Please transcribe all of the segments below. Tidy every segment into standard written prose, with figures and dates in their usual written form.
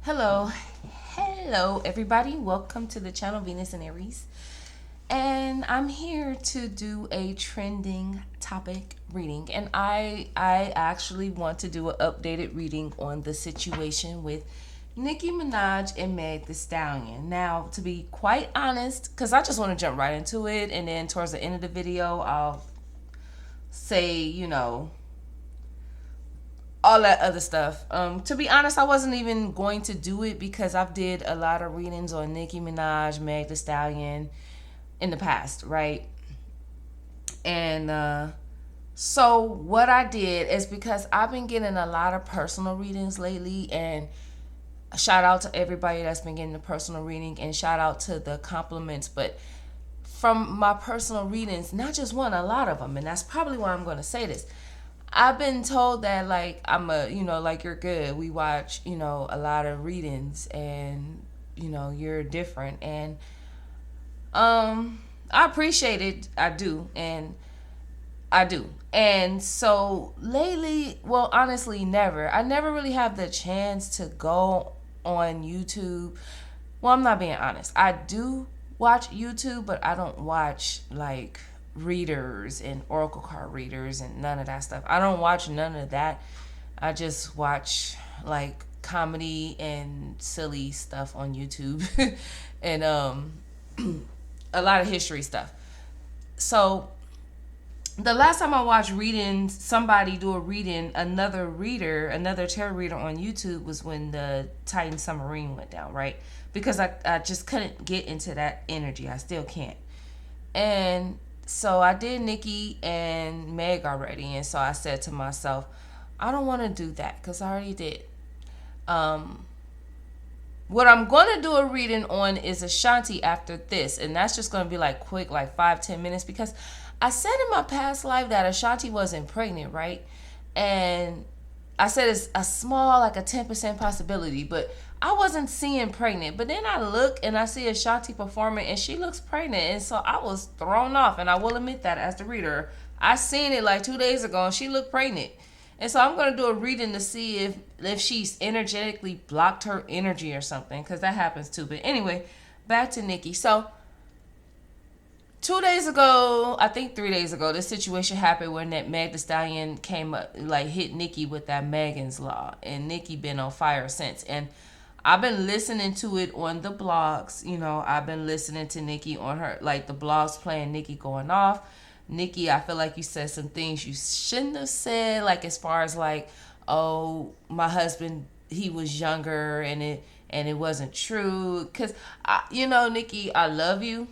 Hello everybody, welcome to the channel Venus and Aries, and I'm here to do a trending topic reading, and I actually want to do an updated reading on the situation with Nicki Minaj and Meg the Stallion. Now, to be quite honest, because I just want to jump right into it, and then towards the end of the video I'll say, all that other stuff. To be honest, I wasn't even going to do it because I've did a lot of readings on Nicki Minaj, Meg the Stallion in the past, right? And so what I did is, because I've been getting a lot of personal readings lately, and shout out to everybody that's been getting the personal reading, and shout out to the compliments, but from my personal readings, not just one, a lot of them, and that's probably why I'm going to say this. I've been told that, like, like, you're good. We watch, a lot of readings, and, you're different. And I appreciate it. I do. And I do. And so lately, well, honestly, never. I never really have the chance to go on YouTube. Well, I'm not being honest. I do watch YouTube, but I don't watch, like, readers and oracle card readers and none of that stuff. I don't watch none of that. I just watch, like, comedy and silly stuff on YouTube and a lot of history stuff. So the last time I watched readings, somebody do a reading, another tarot reader on YouTube, was when the Titan submarine went down, right? Because I just couldn't get into that energy. I still can't. And so I did Nicki and Meg already, and so I said to myself, I don't want to do that because I already did. What I'm going to do a reading on is Ashanti after this, and that's just going to be like quick, like 5-10 minutes, because I said in my past life that Ashanti wasn't pregnant, right? And I said it's a small, like a 10% possibility, but I wasn't seeing pregnant. But then I look and I see Ashanti performing, and she looks pregnant. And so I was thrown off, and I will admit that as the reader. I seen it like 2 days ago, and she looked pregnant. And so I'm going to do a reading to see if she's energetically blocked her energy or something, because that happens too. But anyway, back to Nicki. So 2 days ago, I think 3 days ago, this situation happened when that Meg the Stallion came up, like, hit Nicki with that Megan's Law, and Nicki been on fire since. And I've been listening to it on the blogs. I've been listening to Nicki on her, like, the blogs playing Nicki going off. Nicki, I feel like you said some things you shouldn't have said, like, as far as, like, oh, my husband, he was younger, and it wasn't true. Because, Nicki, I love you.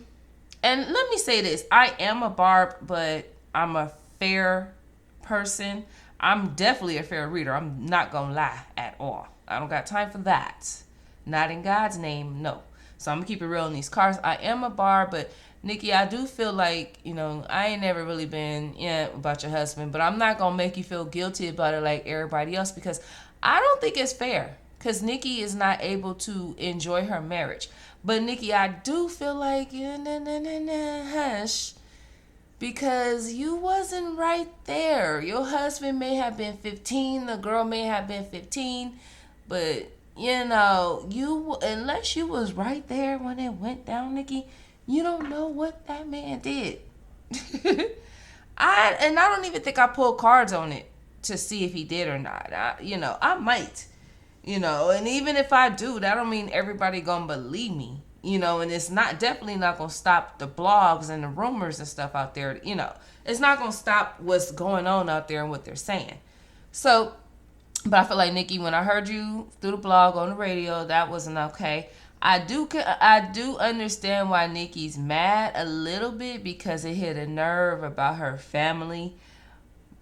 And let me say this. I am a barb, but I'm a fair person. I'm definitely a fair reader. I'm not going to lie at all. I don't got time for that. Not in God's name, no. So I'm going to keep it real in these cards. I am a barb, but Nicki, I do feel like, I ain't never really been, about your husband, but I'm not going to make you feel guilty about it like everybody else, because I don't think it's fair, because Nicki is not able to enjoy her marriage. But Nicki, I do feel like, hush, because you wasn't right there. Your husband may have been 15, the girl may have been 15, but, unless you was right there when it went down, Nicki, you don't know what that man did. I don't even think I pulled cards on it to see if he did or not. I might. And even if I do, that don't mean everybody gonna believe me, and it's definitely not gonna stop the blogs and the rumors and stuff out there. It's not gonna stop what's going on out there and what they're saying. So, but I feel like, Nicki, when I heard you through the blog on the radio, that wasn't okay. I do understand why Nicki's mad a little bit, because it hit a nerve about her family.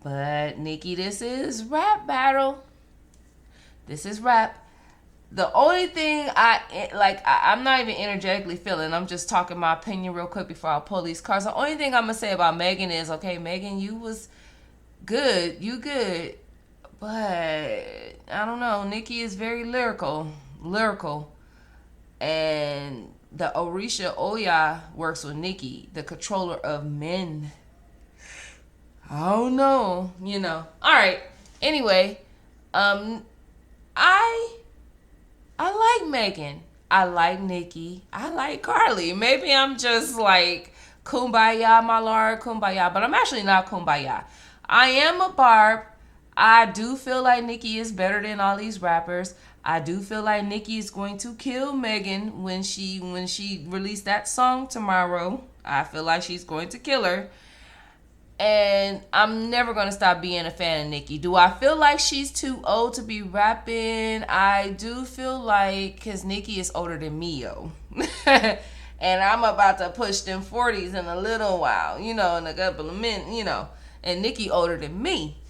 But Nicki, this is rap battle. This is rap. The only thing I'm not even energetically feeling. I'm just talking my opinion real quick before I pull these cards. The only thing I'm gonna say about Megan is, okay, Megan, you was good. You good. But I don't know. Nicki is very lyrical. And the Orisha Oya works with Nicki, the controller of men. I don't know. All right. Anyway, I I like Megan. I like Nicki. I like Carly. Maybe I'm just like kumbaya, my lord, kumbaya. But I'm actually not kumbaya. I am a Barb. I do feel like Nicki is better than all these rappers. I do feel like Nicki is going to kill Megan when she released that song tomorrow. I feel like she's going to kill her. And I'm never going to stop being a fan of Nicki. Do I feel like she's too old to be rapping? I do feel like, because Nicki is older than me, yo. And I'm about to push them 40s in a little while, in a couple of minutes, and Nicki older than me.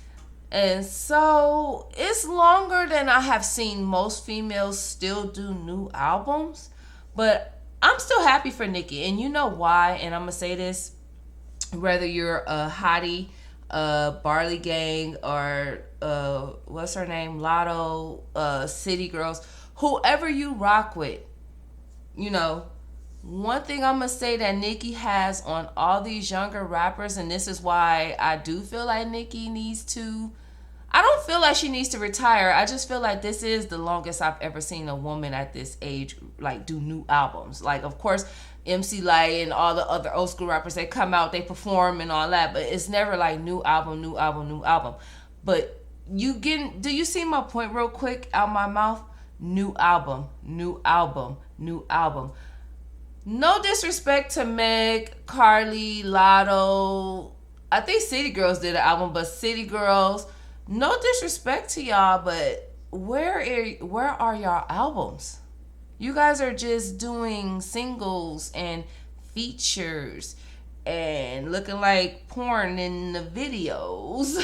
And so it's longer than I have seen most females still do new albums. But I'm still happy for Nicki. And you know why? And I'm going to say this. Whether you're a hottie, Barley Gang, or what's her name, Lotto, City Girls, whoever you rock with, one thing I'm gonna say that Nicki has on all these younger rappers, and this is why I do feel like Nicki needs to. I don't feel like she needs to retire. I just feel like this is the longest I've ever seen a woman at this age like do new albums. Like, of course, MC Light and all the other old school rappers, they come out, they perform and all that, but it's never like new album, new album, new album. But do you see my point real quick out my mouth? New album, new album, new album. No disrespect to Meg, Carly, Lotto. I think City Girls did an album, but City Girls, no disrespect to y'all, but where are y'all albums? You guys are just doing singles and features and looking like porn in the videos.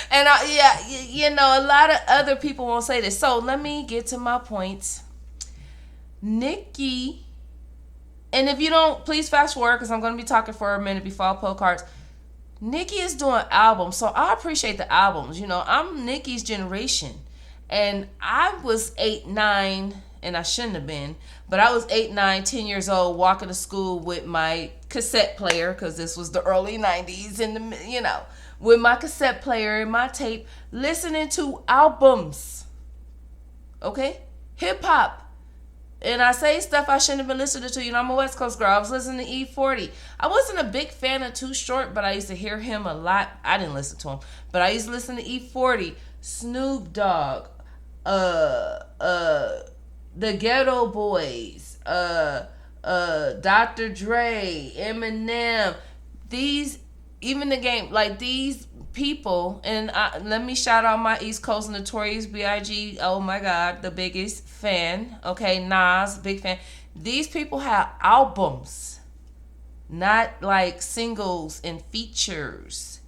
And a lot of other people won't say this. So let me get to my points. Nicki, and if you don't, please fast forward because I'm going to be talking for a minute before I pull cards. Nicki is doing albums, so I appreciate the albums. I'm Nicki's generation. And I was 8, 9, and I shouldn't have been, but I was 8, 9, 10 years old walking to school with my cassette player, because this was the early 90s, and with my cassette player and my tape, listening to albums. Okay? Hip hop. And I say stuff I shouldn't have been listening to. I'm a West Coast girl. I was listening to E40. I wasn't a big fan of Too Short, but I used to hear him a lot. I didn't listen to him, but I used to listen to E40, Snoop Dogg, the Ghetto Boys, Dr. Dre, Eminem. Even the game, like these people, and let me shout out my East Coast Notorious B.I.G. Oh my God, the biggest fan. Okay, Nas, big fan. These people have albums, not like singles and features.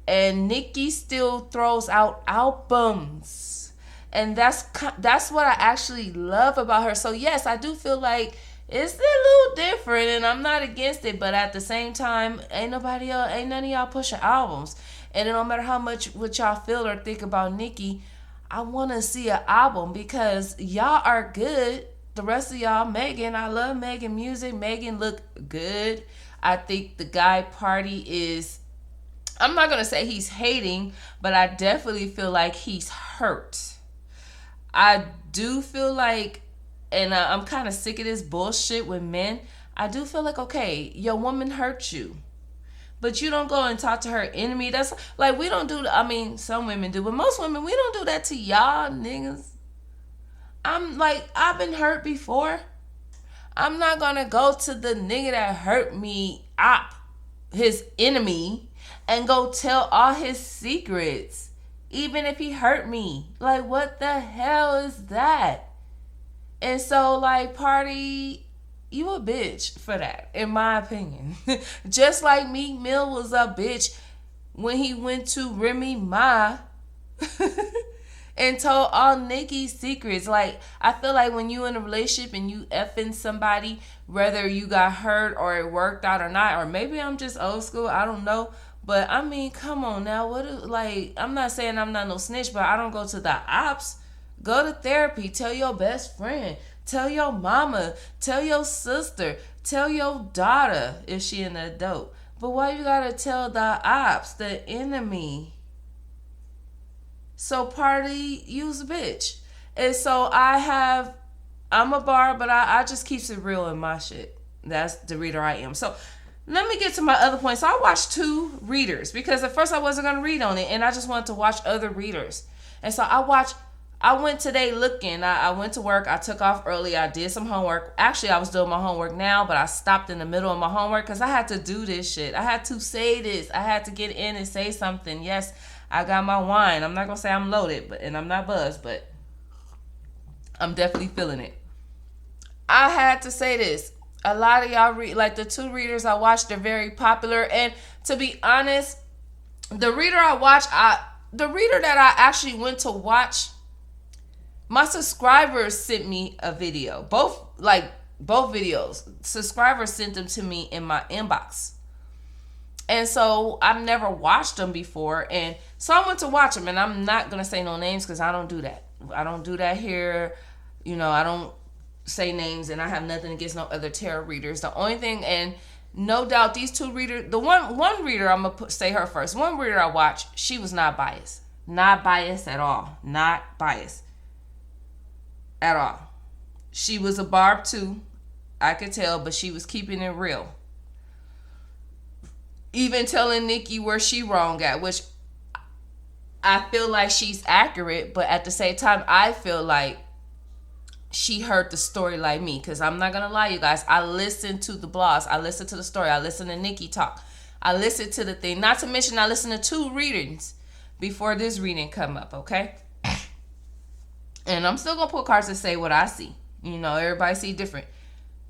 And Nicki still throws out albums, and that's what I actually love about her. So yes, I do feel like it's a little different, and I'm not against it, but at the same time, ain't none of y'all pushing albums. And it don't matter how much what y'all feel or think about Nicki, I want to see an album because y'all are good. The rest of y'all, Megan, I love Megan music. Megan look good. I think the guy Party is, I'm not going to say he's hating, but I definitely feel like he's hurt. I do feel like, and I'm kind of sick of this bullshit with men. I do feel like, okay, your woman hurt you, but you don't go and talk to her enemy. That's like, we don't do, some women do, but most women, we don't do that to y'all niggas. I'm like, I've been hurt before. I'm not going to go to the nigga that hurt me, his enemy, and go tell all his secrets, even if he hurt me. Like, what the hell is that? And so, like, Party, you a bitch for that, in my opinion. Just like Meek Mill was a bitch when he went to Remy Ma and told all Nicki's secrets. Like, I feel like when you in a relationship and you effing somebody, whether you got hurt or it worked out or not, or maybe I'm just old school, I don't know. But, come on now. I'm not saying I'm not no snitch, but I don't go to the ops. Go to therapy. Tell your best friend. Tell your mama. Tell your sister. Tell your daughter if she an adult. But why you gotta tell the ops, the enemy? So Party, you's a bitch. And so I have I'm a bar, but I just keeps it real in my shit. That's the reader I am. So let me get to my other point. So I watched 2 readers because at first I wasn't going to read on it, and I just wanted to watch other readers. And so I went today looking. I went to work. I took off early. I did some homework. Actually, I was doing my homework now, but I stopped in the middle of my homework because I had to do this shit. I had to say this. I had to get in and say something. Yes, I got my wine. I'm not going to say I'm loaded, and I'm not buzzed, but I'm definitely feeling it. I had to say this. A lot of y'all read, like the 2 readers I watched, they're very popular. And to be honest, the reader I watched, the reader that I actually went to watch, my subscribers sent me a video. Both videos. Subscribers sent them to me in my inbox. And so I've never watched them before. And so I went to watch them. And I'm not going to say no names because I don't do that. I don't do that here. I don't say names, and I have nothing against no other tarot readers. The only thing, and no doubt these 2 readers, the one reader, I'm going to say her first. One reader I watched, she was not biased. Not biased at all. Not biased at all. She was a barb too, I could tell, but she was keeping it real. Even telling Nicki where she wrong at, which I feel like she's accurate, but at the same time, I feel like she heard the story like me. Because I'm not going to lie, you guys. I listened to the blogs. I listened to the story. I listened to Nicki talk. I listened to the thing. Not to mention, I listened to 2 readings before this reading come up, okay? And I'm still going to pull cards to say what I see. Everybody see different.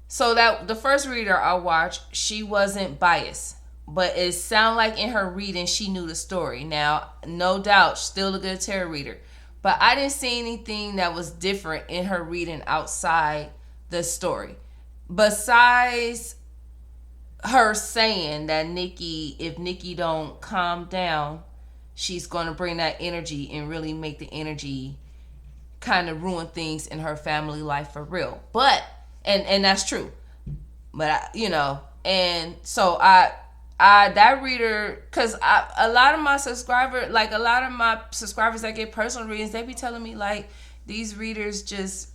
So that the first reader I watched, she wasn't biased. But it sounded like in her reading, she knew the story. Now, no doubt, still a good tarot reader. But I didn't see anything that was different in her reading outside the story. Besides her saying that if Nicki don't calm down, she's going to bring that energy and really make the energy kind of ruin things in her family life for real. But, and that's true. But, and so that reader, because a lot of my subscribers that get personal readings, they be telling me like these readers just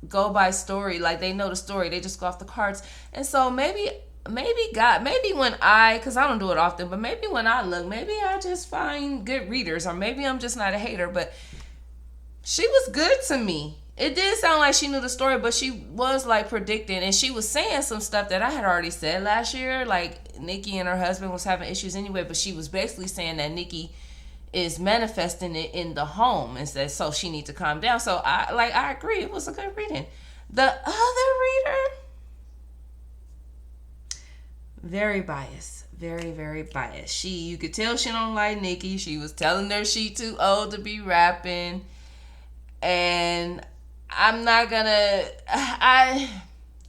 go by story, like they know the story, they just go off the cards. And so maybe when because I don't do it often, but maybe when I look, maybe I just find good readers, or maybe I'm just not a hater. But she was good to me. It did sound like she knew the story, but she was like predicting, and she was saying some stuff that I had already said last year. Like Nicki and her husband was having issues anyway, but she was basically saying that Nicki is manifesting it in the home, and said so she needs to calm down. So I agree, it was a good reading. The other reader, very biased, very, very biased. You could tell she don't like Nicki. She was telling her she too old to be rapping, and I'm not gonna, I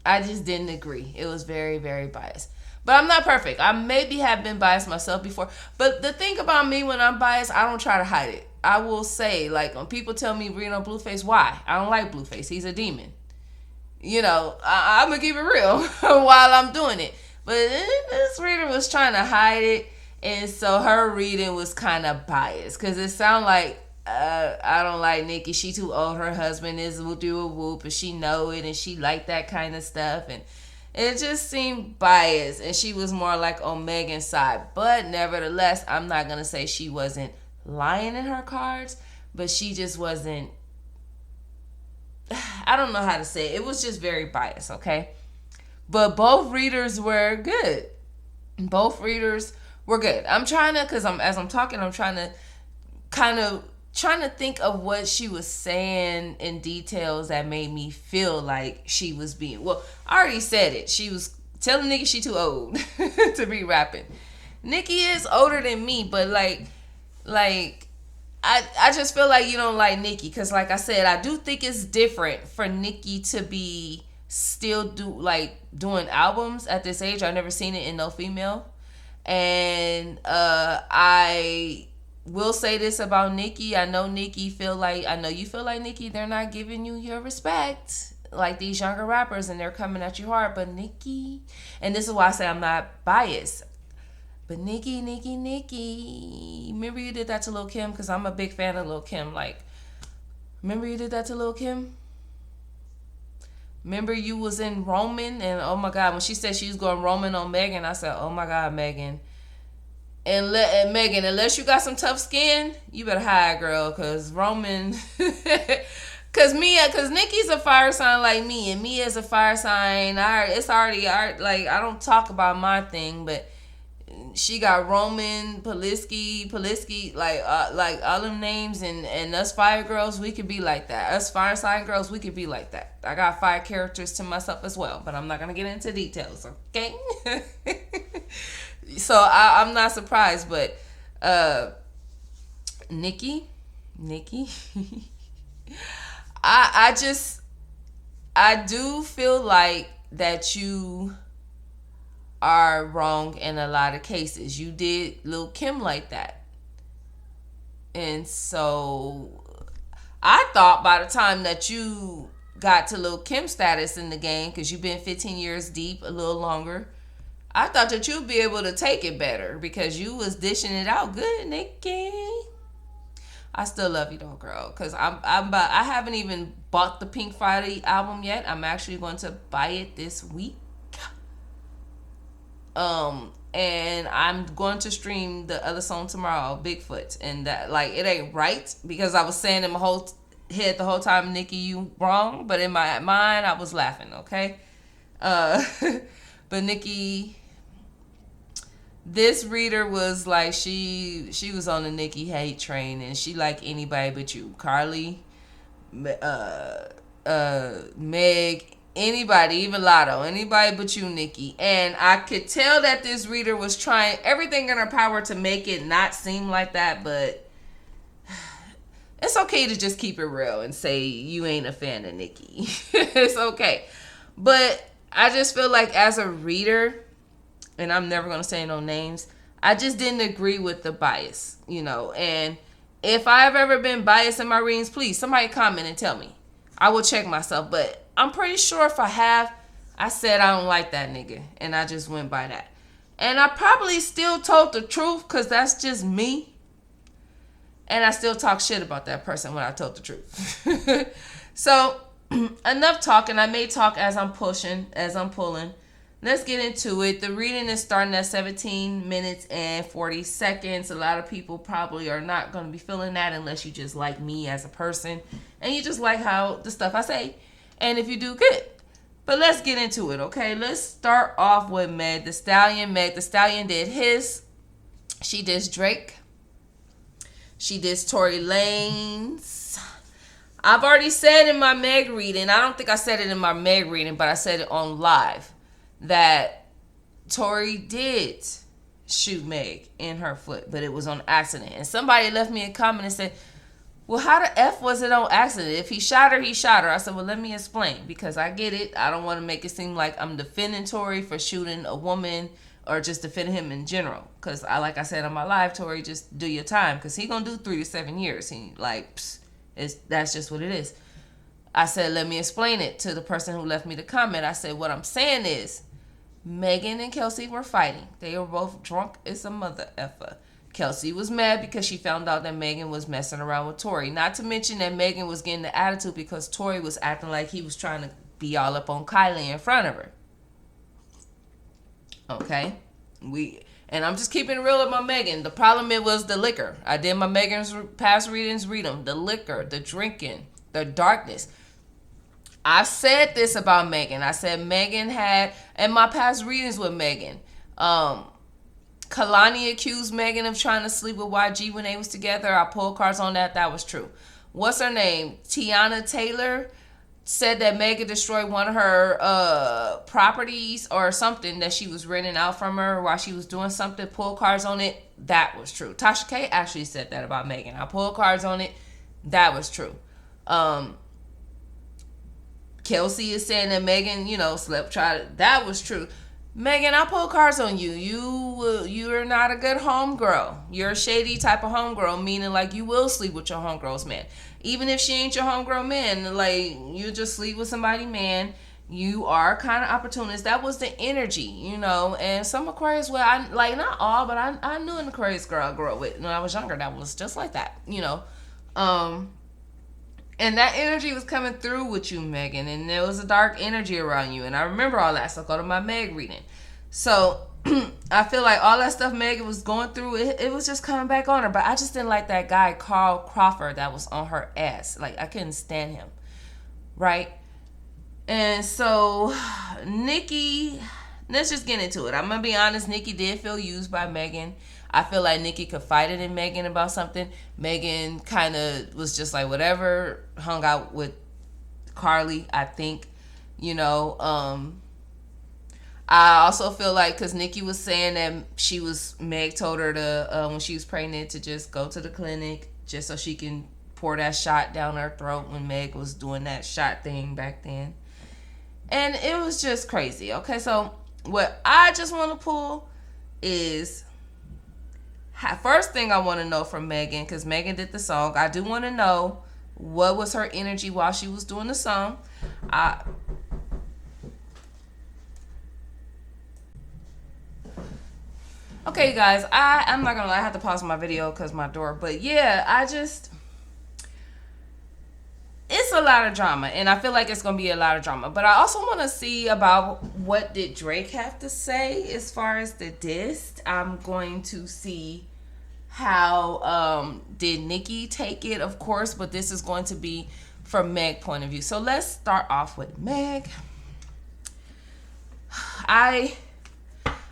just didn't agree. It was very, very biased. But I'm not perfect. I maybe have been biased myself before. But the thing about me, when I'm biased, I don't try to hide it. I will say, like, when people tell me read on Blueface, why? I don't like Blueface. He's a demon. I'm going to keep it real while I'm doing it. But this reader was trying to hide it. And so her reading was kind of biased. Because it sounded like, I don't like Nicki. She too old. Her husband is will do a whoop, and she know it, and she like that kind of stuff, and it just seemed biased. And she was more like on Megan's side, but nevertheless, I'm not gonna say she wasn't lying in her cards, but she just wasn't. I don't know how to say it. It was just very biased, okay? But both readers were good. Both readers were good. I'm trying to, as I'm talking, I'm trying to trying to think of what she was saying in details that made me feel like she was being, well, I already said it. She was telling Nicki she too old to be rapping. Nicki is older than me, but like I just feel like you don't like Nicki, because like I said, I do think it's different for Nicki to be still doing albums at this age. I've never seen it in no female. And I will say this about Nicki. I know you feel like Nicki, they're not giving you your respect like these younger rappers, and they're coming at you hard. But Nicki, and this is why I say I'm not biased, but Nicki, remember you did that to Lil' Kim? Because I'm a big fan of Lil' Kim. Like, remember you did that to Lil' Kim? Remember you was in Roman, and oh my God, when she said she was going Roman on Megan, I said, oh my God, Megan. And Megan, unless you got some tough skin, you better hide, girl, cause Roman, cause Nicki's a fire sign like me, and me as a fire sign, it's already like I don't talk about my thing, but she got Roman, Polisky, like all them names, and us fire girls, we could be like that. Us fire sign girls, we could be like that. I got fire characters to myself as well, but I'm not gonna get into details, okay? So I'm not surprised, but Nicki, I do feel like that you are wrong in a lot of cases. You did Lil' Kim like that. And so I thought by the time that you got to Lil' Kim status in the game, because you've been 15 years deep, a little longer, I thought that you'd be able to take it better because you was dishing it out good, Nicki. I still love you though, girl, because I haven't even bought the Pink Friday album yet. I'm actually going to buy it this week. And I'm going to stream the other song tomorrow, Bigfoot, and that, like, it ain't right because I was saying in my whole head the whole time, Nicki, you wrong, but in my mind I was laughing, okay? But Nicki, this reader was like, she was on the Nicki hate train, and she like anybody but you, Carly, Meg, anybody, even Lotto, anybody but you, Nicki. And I could tell that this reader was trying everything in her power to make it not seem like that, but it's okay to just keep it real and say you ain't a fan of Nicki. It's okay. But I just feel like as a reader, and I'm never going to say no names, I just didn't agree with the bias, and if I've ever been biased in my readings, please, somebody comment and tell me. I will check myself, but I'm pretty sure if I have, I said I don't like that nigga, and I just went by that. And I probably still told the truth, because that's just me, and I still talk shit about that person when I told the truth. So, enough talking. I may talk as I'm pulling. Let's get into it. The reading is starting at 17 minutes and 40 seconds. A lot of people probably are not going to be feeling that unless you just like me as a person and you just like how the stuff I say. And if you do, good. But let's get into it, okay? Let's start off with Meg Thee Stallion. Meg Thee Stallion did his. She did Drake. She did Tory Lanez. I've already said in my Meg reading, I don't think I said it in my Meg reading, but I said it on live, that Tory did shoot Meg in her foot, but it was on accident. And somebody left me a comment and said, well, how the F was it on accident? If he shot her, he shot her. I said, well, let me explain, because I get it. I don't want to make it seem like I'm defending Tory for shooting a woman or just defending him in general. Because like I said on my live, Tory, just do your time, because he going to do 3 to 7 years. That's just what it is. I said, let me explain it to the person who left me the comment. I said, what I'm saying is, Megan and Kelsey were fighting. They were both drunk as a mother effer. Kelsey was mad because she found out that Megan was messing around with Tory. Not to mention that Megan was getting the attitude because Tory was acting like he was trying to be all up on Kylie in front of her. Okay? And I'm just keeping it real with my Megan. The problem, it was the liquor. I did my Megan's past readings, read them. The liquor, the drinking, the darkness. I've said this about Megan. I said Megan had, in my past readings with Megan, Kalani accused Megan of trying to sleep with YG when they was together. I pulled cards on that. That was true. What's her name? Tiana Taylor said that Megan destroyed one of her properties or something that she was renting out from her while she was doing something. Pulled cards on it. That was true. Tasha K actually said that about Megan. I pulled cards on it. That was true. Kelsey is saying that Megan, that was true. Megan, I pull cards on you. You're not a good homegirl. You're a shady type of homegirl, meaning like you will sleep with your homegirl's man. Even if she ain't your homegirl man, like you just sleep with somebody man. You are kind of opportunist. That was the energy, and some Aquarius, well, not all, but I knew an Aquarius girl I grew up with when I was younger that was just like that, And that energy was coming through with you, Megan. And there was a dark energy around you. And I remember all that. So go to my Meg reading. So I feel like all that stuff Megan was going through, it was just coming back on her. But I just didn't like that guy, Carl Crawford, that was on her ass. Like, I couldn't stand him. Right? And so Nicki, let's just get into it. I'm going to be honest. Nicki did feel used by Megan. I feel like Nicki confided in Megan about something. Megan kind of was just like, whatever, hung out with Carly, I think. You know, I also feel like, because Nicki was saying that Meg told her to, when she was pregnant, to just go to the clinic just so she can pour that shot down her throat when Meg was doing that shot thing back then. And it was just crazy. Okay, so what I just want to pull is, first thing I want to know from Megan, because Megan did the song, I do want to know what was her energy while she was doing the song. Okay, guys, I'm not gonna lie, I have to pause my video because my door, but yeah, it's a lot of drama, and I feel like it's gonna be a lot of drama. But I also want to see about what did Drake have to say as far as the diss. I'm going to see how did Nicki take it, of course, but this is going to be from Meg's point of view. So let's start off with Meg.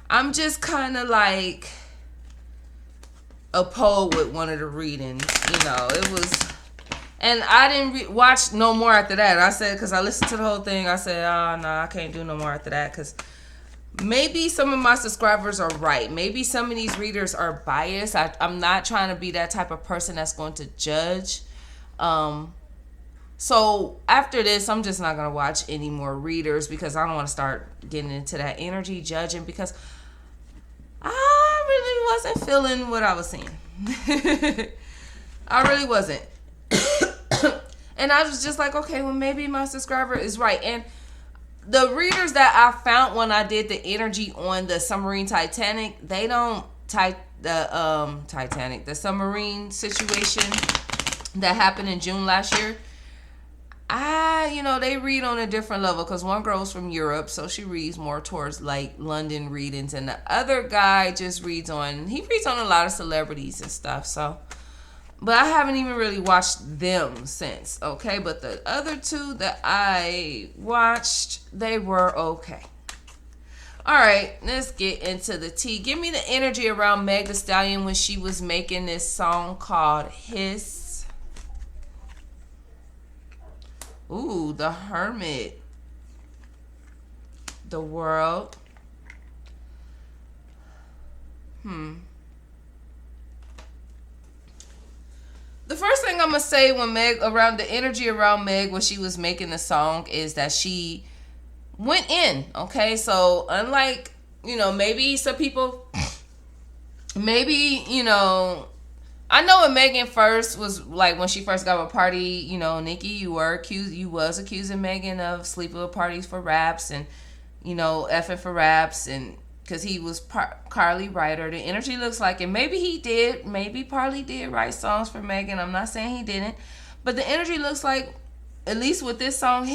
I'm just kind of like a poet with one of the readings, you know. It was, and I didn't watch no more after that. I said, because I listened to the whole thing, I said, oh no, I can't do no more after that, because maybe some of my subscribers are right. Maybe some of these readers are biased. I'm not trying to be that type of person that's going to judge. So after this, I'm just not going to watch any more readers, because I don't want to start getting into that energy judging, because I really wasn't feeling what I was seeing. I really wasn't. And I was just like, okay, well, maybe my subscriber is right. And the readers that I found when I did the energy on the submarine Titanic, they don't the submarine situation that happened in June last year. They read on a different level, because one girl's from Europe, so she reads more towards like London readings, and the other guy just reads on a lot of celebrities and stuff. So, but I haven't even really watched them since. Okay, but the other two that I watched, they were okay. All right, let's get into the tea. Give me the energy around Meg Thee Stallion when she was making this song called Hiss. Ooh, the Hermit. The World. The first thing I'm going to say around the energy around Meg when she was making the song is that she went in, okay? So, unlike, maybe some people, I know when Megan first was, like, when she first got with Party, Nicki, you was accusing Megan of sleeping with parties for raps and, effing for raps, and because he was Carly writer. The energy looks like, and maybe Parley did write songs for Megan. I'm not saying he didn't, but the energy looks like, at least with this song,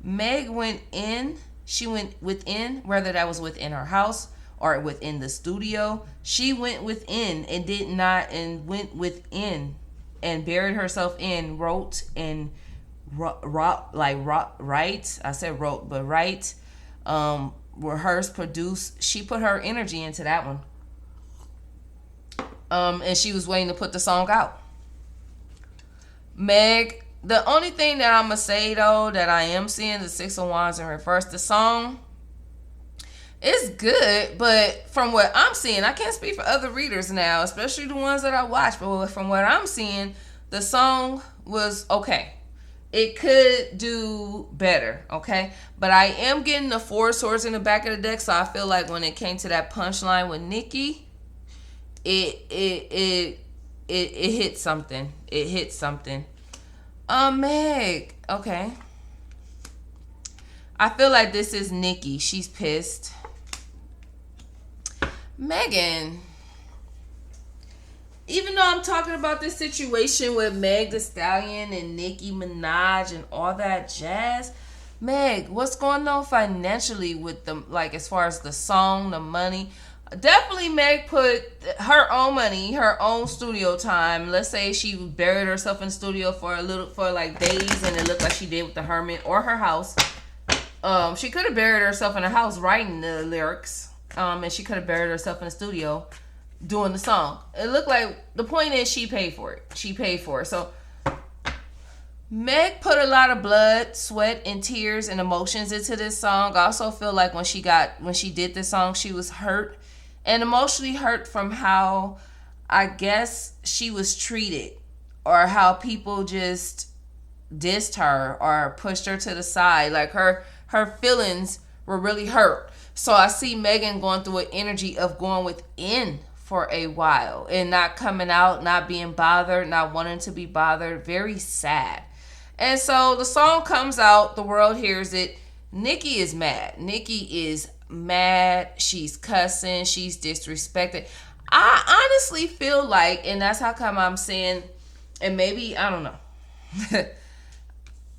Meg went in. She went within, whether that was within her house or within the studio. She went within and went within and buried herself in, wrote and write. I said wrote, but write, rehearse, produce. She put her energy into that one. And she was waiting to put the song out. Meg, the only thing that I'm going to say, though, that I am seeing the Six of Wands in reverse. The song is good, but from what I'm seeing, I can't speak for other readers now, especially the ones that I watch, but from what I'm seeing, the song was okay. It could do better, okay? But I am getting the Four of Swords in the back of the deck, so I feel like when it came to that punchline with Nicki, it hit something. It hit something. Meg, okay. I feel like this is Nicki. She's pissed. Megan, even though I'm talking about this situation with Meg Thee Stallion and Nicki Minaj and all that jazz, Meg, what's going on financially with them? Like as far as the song, the money. Definitely Meg put her own money, her own studio time. Let's say she buried herself in the studio for like days, and it looked like she did with the Hermit or her house. She could have buried herself in her house writing the lyrics. And she could have buried herself in the studio doing the song. It looked like, the point is she paid for it. She paid for it. So Meg put a lot of blood, sweat, and tears and emotions into this song. I also feel like when she did this song, she was hurt and emotionally hurt from how, I guess, she was treated, or how people just dissed her or pushed her to the side. Like her feelings were really hurt. So I see Megan going through an energy of going within for a while and not coming out, not being bothered, not wanting to be bothered. Very sad. And so the song comes out, the world hears it. Nicki is mad. Nicki is mad. She's cussing. She's disrespected. I honestly feel like, and that's how come I'm saying, and maybe, I don't know.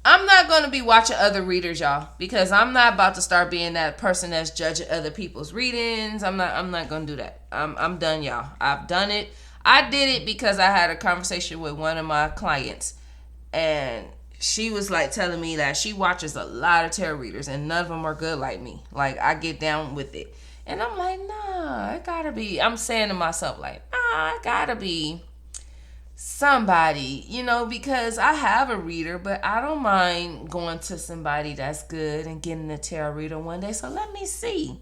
I'm not going to be watching other readers, y'all, because I'm not about to start being that person that's judging other people's readings. I'm not going to do that. I'm done, y'all. I've done it. I did it because I had a conversation with one of my clients, and she was like telling me that she watches a lot of tarot readers and none of them are good like me. Like, I get down with it. And I'm like, nah, it gotta be. I'm saying to myself, like, nah, it gotta be somebody, because I have a reader, but I don't mind going to somebody that's good and getting a tarot reader one day. So let me see.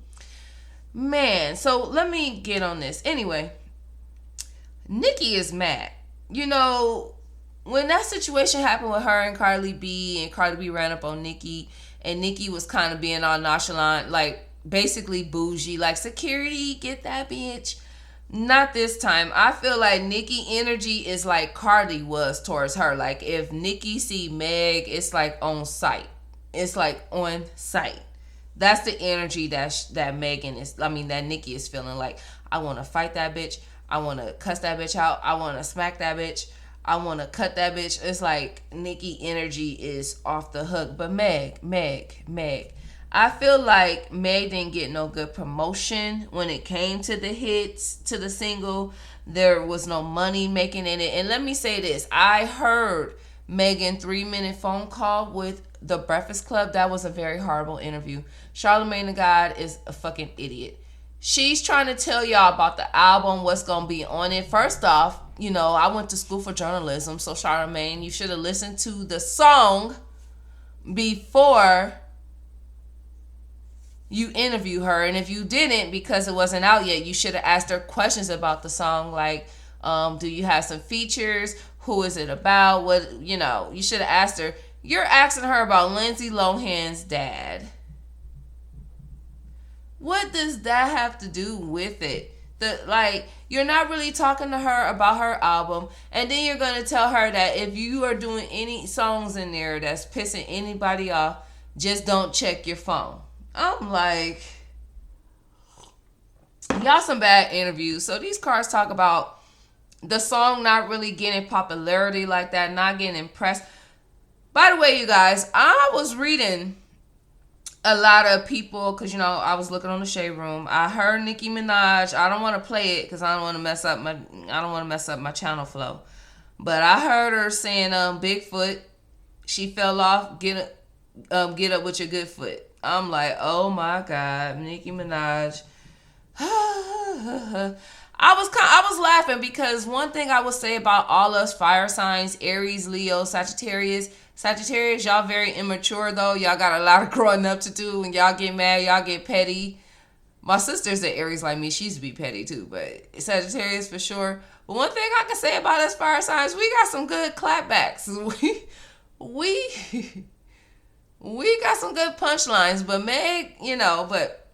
Man, so let me get on this. Anyway, Nicki is mad. When that situation happened with her and Cardi B ran up on Nicki, and Nicki was kind of being all nonchalant, like basically bougie, like, security, get that bitch. Not this time. I feel like Nicki energy is like Cardi was towards her. Like, if Nicki see Meg, it's like on sight. It's like on sight. That's the energy that Nicki is feeling. Like, I want to fight that bitch. I want to cuss that bitch out. I want to smack that bitch. I want to cut that bitch. It's like Nicki energy is off the hook. But Meg. I feel like Meg didn't get no good promotion when it came to the hits, to the single. There was no money making in it. And let me say this. I heard Megan 3-minute phone call with The Breakfast Club. That was a very horrible interview. Charlamagne the God is a fucking idiot. She's trying to tell y'all about the album, what's going to be on it. First off, I went to school for journalism. So Charlamagne, you should have listened to the song before you interview her. And if you didn't, because it wasn't out yet, you should have asked her questions about the song, like, do you have some features? Who is it about? What, you should have asked her. You're asking her about Lindsay Lohan's dad. What does that have to do with it? You're not really talking to her about her album, and then you're going to tell her that if you are doing any songs in there that's pissing anybody off, just don't check your phone. I'm like, y'all some bad interviews. So these cards talk about the song not really getting popularity like that, not getting impressed. By the way, you guys, I was reading a lot of people, because, I was looking on the Shade Room. I heard Nicki Minaj. I don't want to play it because I don't want to mess up my channel flow. But I heard her saying, Bigfoot, she fell off, get up with your good foot. I'm like, oh my God, Nicki Minaj. I was laughing because one thing I would say about all us fire signs, Aries, Leo, Sagittarius, y'all very immature though. Y'all got a lot of growing up to do. When y'all get mad, y'all get petty. My sister's an Aries like me. She used to be petty too, but Sagittarius for sure. But one thing I can say about us fire signs, we got some good clapbacks. We got some good punchlines, but Meg, but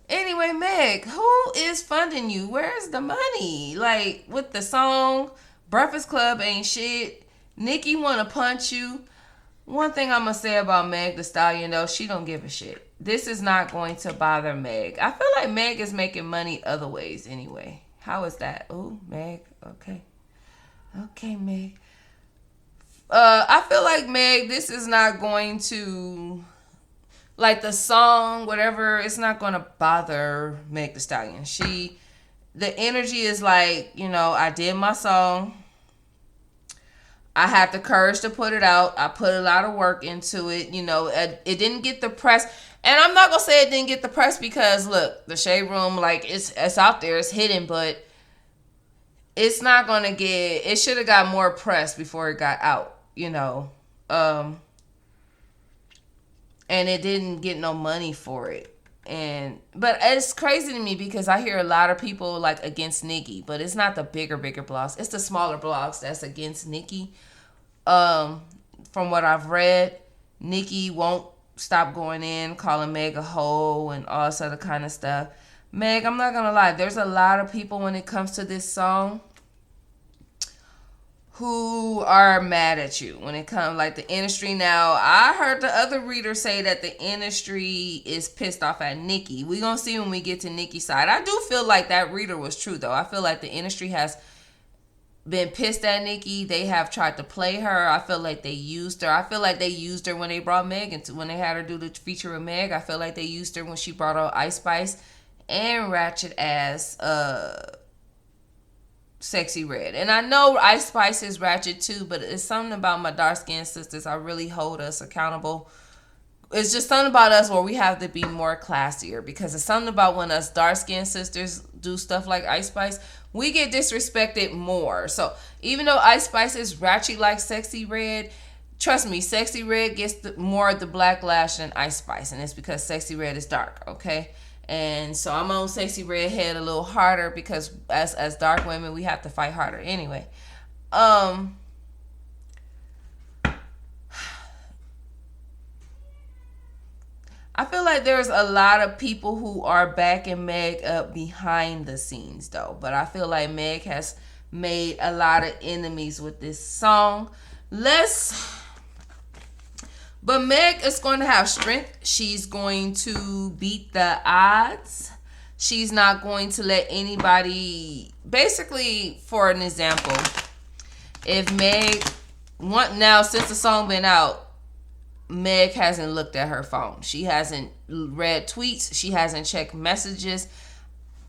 anyway, Meg, who is funding you? Where's the money? Like, with the song, Breakfast Club ain't shit. Nicki want to punch you. One thing I'm going to say about Meg Thee Stallion, though, she don't give a shit. This is not going to bother Meg. I feel like Meg is making money other ways anyway. How is that? Oh, Meg. Okay. Okay, Meg. I feel like Meg, this is not going to, like, the song, whatever, it's not going to bother Meg the Stallion. The energy is like, I did my song. I had the courage to put it out. I put a lot of work into it. It didn't get the press. And I'm not going to say it didn't get the press because, look, the Shade Room, like, it's out there. It's hidden, but it's not going to get... It should have got more press before it got out, and it didn't get no money for it. But it's crazy to me because I hear a lot of people like against Nicki, but it's not the bigger blogs. It's the smaller blogs that's against Nicki. From what I've read, Nicki won't stop going in, calling Meg a hoe and all this other kind of stuff. Meg, I'm not gonna lie, there's a lot of people when it comes to this song who are mad at you when it comes, like, the industry. Now, I heard the other readers say that the industry is pissed off at Nicki. We gonna see when we get to Nicki's side. I do feel like that reader was true, though. I feel like the industry has been pissed at Nicki. They have tried to play her. I feel like they used her. I feel like they used her when they brought Meg into, when they had her do the feature with Meg. I feel like they used her when she brought out Ice Spice and ratchet ass Sexy Red. And I know Ice Spice is ratchet too, but it's something about my dark skinned sisters. I really hold us accountable. It's just something about us where we have to be more classier, because it's something about when us dark skinned sisters do stuff like Ice Spice, we get disrespected more. So even though Ice Spice is ratchet like Sexy Red, trust me, Sexy Red gets more of the backlash than Ice Spice, and it's because Sexy Red is dark, okay? And so I'm on Sexy Red head a little harder because as dark women, we have to fight harder. Anyway, I feel like there's a lot of people who are backing Meg up behind the scenes, though. But I feel like Meg has made a lot of enemies with this song. But Meg is going to have strength. She's going to beat the odds. She's not going to let anybody... Basically, for an example, if Meg... Now, since the song been out, Meg hasn't looked at her phone. She hasn't read tweets. She hasn't checked messages.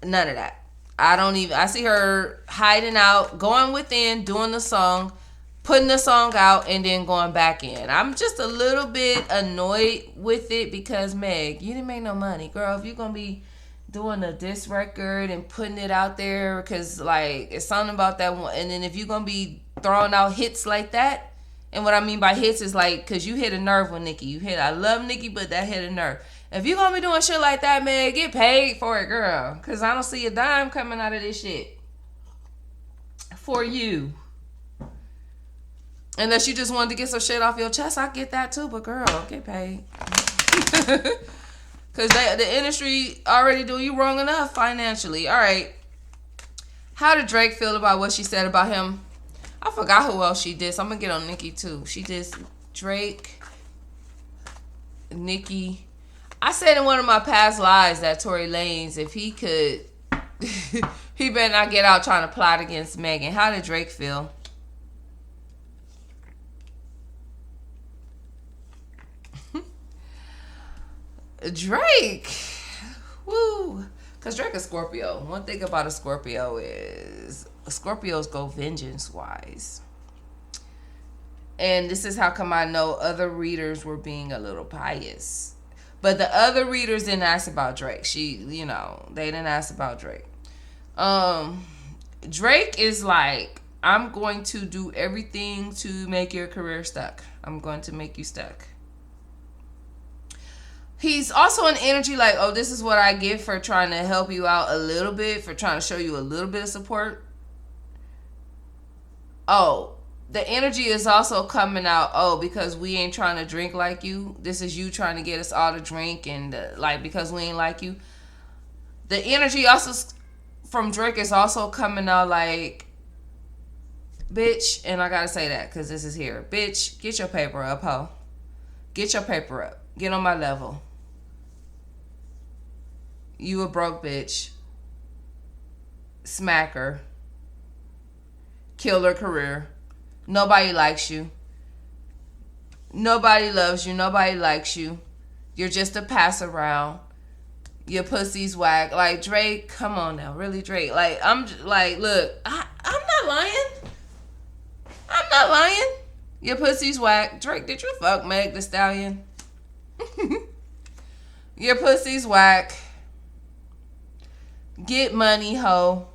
None of that. I see her hiding out, going within, doing the song, putting the song out, and then going back in. I'm just a little bit annoyed with it because, Meg, you didn't make no money. Girl, if you're going to be doing a diss record and putting it out there, because, like, it's something about that one. And then if you're going to be throwing out hits like that, and what I mean by hits is, like, because you hit a nerve with Nicki. I love Nicki, but that hit a nerve. If you're going to be doing shit like that, Meg, get paid for it, girl. Because I don't see a dime coming out of this shit for you. Unless you just wanted to get some shit off your chest, I get that too. But girl, get paid. Because the industry already do you wrong enough financially. All right. How did Drake feel about what she said about him? I forgot who else she did. So I'm going to get on Nicki too. She did Drake, Nicki. I said in one of my past lives that Tory Lanez, if he could, he better not get out trying to plot against Megan. How did Drake feel? Drake, woo, because Drake is Scorpio. One thing about a Scorpio is Scorpios go vengeance wise, and this is how come I know other readers were being a little biased, but the other readers didn't ask about Drake. They didn't ask about Drake. Drake is like, I'm going to do everything to make your career stuck. I'm going to make you stuck. He's also an energy like, oh, this is what I get for trying to help you out a little bit, for trying to show you a little bit of support. Oh, the energy is also coming out, oh, because we ain't trying to drink like you. This is you trying to get us all to drink, and because we ain't like you. The energy also from Drake is also coming out like, bitch, and I gotta say that because this is here. Bitch, get your paper up, ho. Get your paper up. Get on my level. You a broke bitch. smacker, kill her career. Nobody likes you. Nobody loves you. Nobody likes you. You're just a pass around. Your pussy's whack. Like, Drake, come on now. Really, Drake. Like, I'm like, look, I'm not lying. I'm not lying. Your pussy's whack. Drake, did you fuck Meg the Stallion? Your pussy's whack. Get money, ho.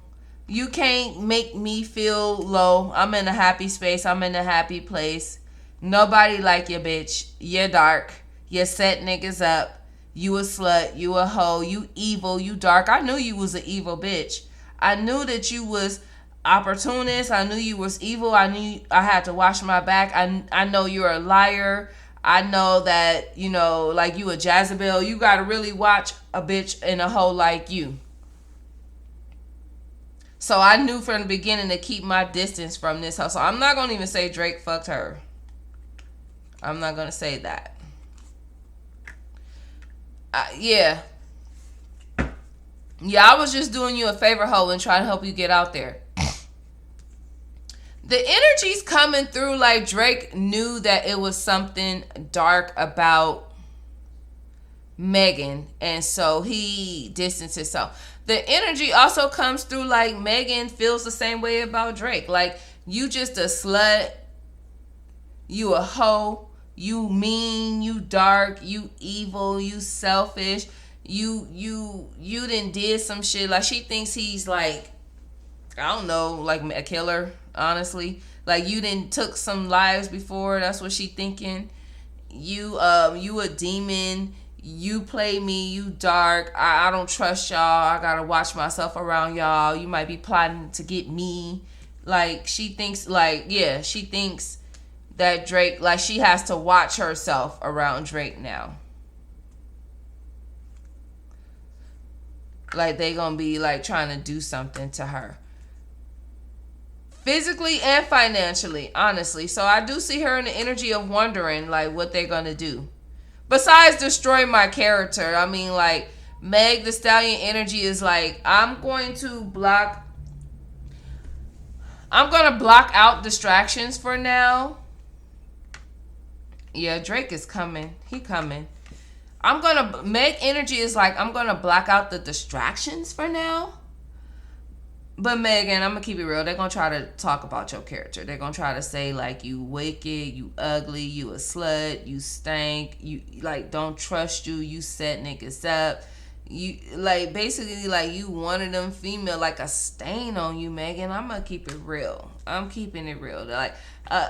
You can't make me feel low. I'm in a happy space. I'm in a happy place. Nobody like you, bitch. You're dark. You set niggas up. You a slut. You a hoe. You evil. You dark. I knew you was an evil bitch. I knew that you was opportunist. I knew you was evil. I knew I had to wash my back. I know you're a liar. I know that, you know, like you a Jezebel. You got to really watch a bitch and a hoe like you. So I knew from the beginning to keep my distance from this hoe. So I'm not going to even say Drake fucked her. I'm not going to say that. Yeah, I was just doing you a favor, hoe, and trying to help you get out there. The energy's coming through like Drake knew that it was something dark about Megan, and so he distanced himself. The energy also comes through like Megan feels the same way about Drake. Like, you just a slut, you a hoe, you mean, you dark, you evil, you selfish, you done did some shit. Like, she thinks he's like, I don't know, like a killer, honestly. Like, you done took some lives before. That's what she thinking. You a demon. You play me. You dark. I don't trust y'all. I gotta watch myself around y'all. You might be plotting to get me. Like, she thinks, like, yeah, she thinks that Drake, like, she has to watch herself around Drake now. Like, they gonna be, like, trying to do something to her. Physically and financially, honestly. So I do see her in the energy of wondering, like, what they're gonna do. Besides destroy my character. I mean, like, Meg the Stallion energy is like, I'm going to block out distractions for now. Yeah, Drake is coming. He coming. Meg energy is like, I'm gonna block out the distractions for now. But Megan, I'm gonna keep it real. They're gonna try to talk about your character. They're gonna try to say, like, you wicked, you ugly, you a slut, you stank, you, like, don't trust you, you set niggas up. You, like, basically, like, you one of them female, like a stain on you, Megan. I'm gonna keep it real. I'm keeping it real. Like,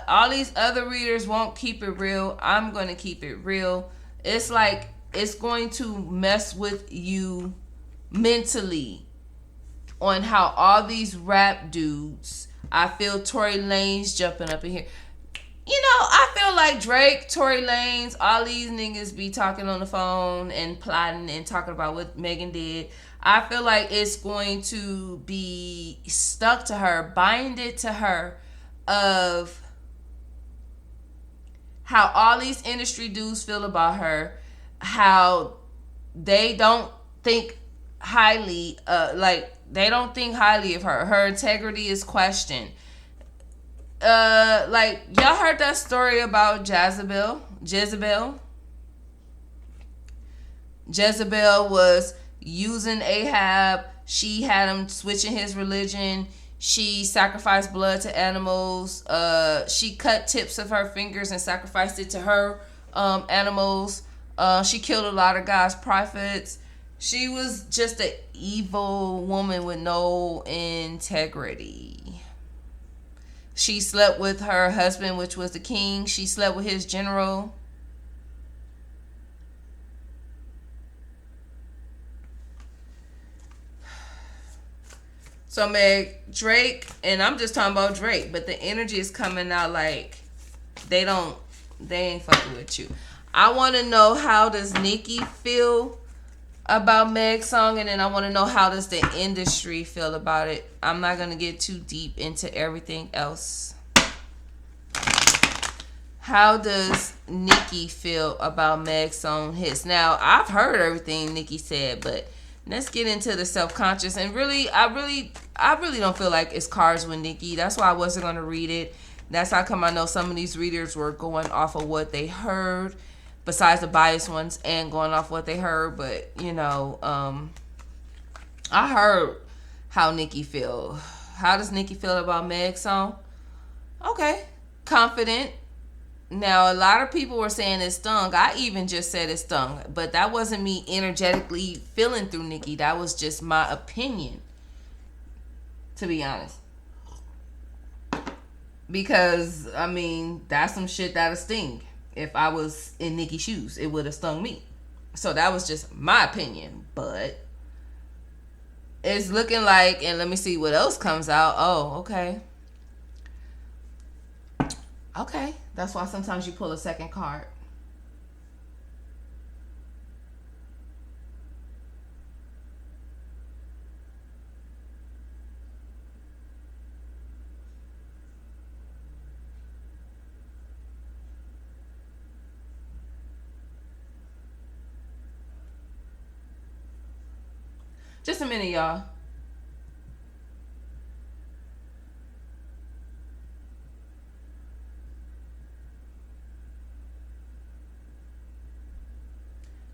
all these other readers won't keep it real. I'm gonna keep it real. It's like, it's going to mess with you mentally on how all these rap dudes, I feel Tory Lanez jumping up in here. You know, I feel like Drake, Tory Lanez, all these niggas be talking on the phone and plotting and talking about what Megan did. I feel like it's going to be stuck to her, binded to her, of how all these industry dudes feel about her, how they don't think highly, they don't think highly of her. Her integrity is questioned. Like, y'all heard that story about Jezebel? Jezebel was using Ahab. She had him switching his religion. She sacrificed blood to animals. She cut tips of her fingers and sacrificed it to her animals. She killed a lot of God's prophets. She was just an evil woman with no integrity. She slept with her husband, which was the king. She slept with his general. So, Meg, Drake, and I'm just talking about Drake, but the energy is coming out like they ain't fucking with you. I want to know, how does Nicki feel about Meg's song, and then I want to know, how does the industry feel about it. I'm not going to get too deep into everything else. How does Nicki feel about Meg's song hits? Now, I've heard everything Nicki said, but let's get into the self-conscious. And really, I really don't feel like it's cards with Nicki. That's why I wasn't gonna read it. That's how come I know some of these readers were going off of what they heard, besides the biased ones, and going off what they heard. But I heard how Nicki feel. How does Nicki feel about Meg's song? Okay, confident. Now, a lot of people were saying it stung. I even just said it stung. But that wasn't me energetically feeling through Nicki. That was just my opinion, to be honest. Because, I mean, that's some shit that'll sting. If I was in Nicki's shoes, it would have stung me. So that was just my opinion. But it's looking like, and let me see what else comes out. Oh, okay. Okay. That's why sometimes you pull a second card. Just a minute, y'all.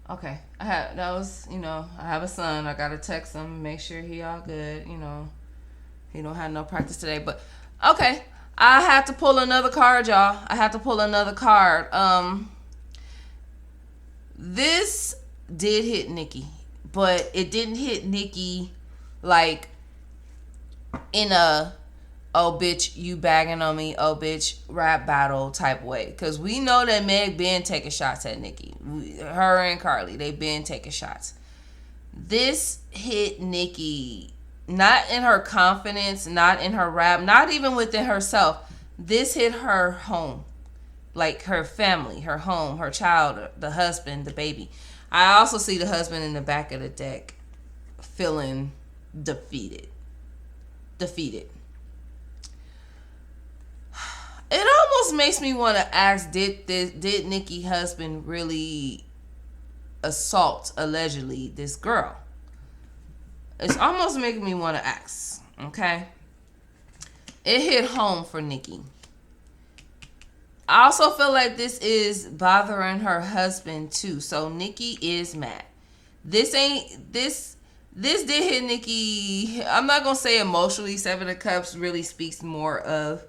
Okay. I have a son. I gotta text him, make sure he all good. He don't have no practice today. But okay. I had to pull another card, y'all. I had to pull another card. This did hit Nicki, but it didn't hit Nicki like in a oh bitch you bagging on me, oh bitch rap battle type way, because we know that Meg been taking shots at Nicki. Her and Carly, they been taking shots. This hit Nicki not in her confidence, not in her rap, not even within herself. This hit her home, like her family, her home, her child, the husband, the baby. I also see the husband in the back of the deck feeling defeated. It almost makes me want to ask, did Nicki husband really assault, allegedly, this girl? It's almost making me want to ask, okay? It hit home for Nicki. I also feel like this is bothering her husband too. So Nicki is mad. This did hit Nicki. I'm not gonna say emotionally. Seven of Cups really speaks more of,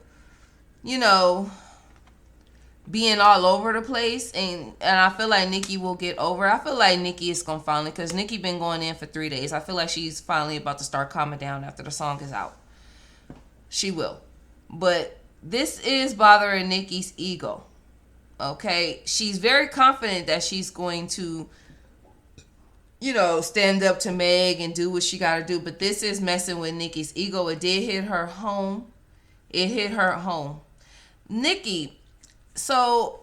being all over the place, and I feel like Nicki will get over it. I feel like Nicki is gonna finally, because Nicki been going in for 3 days. I feel like she's finally about to start calming down after the song is out. She will. But this is bothering Nicki's ego. Okay? She's very confident that she's going to, stand up to Meg and do what she got to do. But this is messing with Nicki's ego. It did hit her home. Nicki, so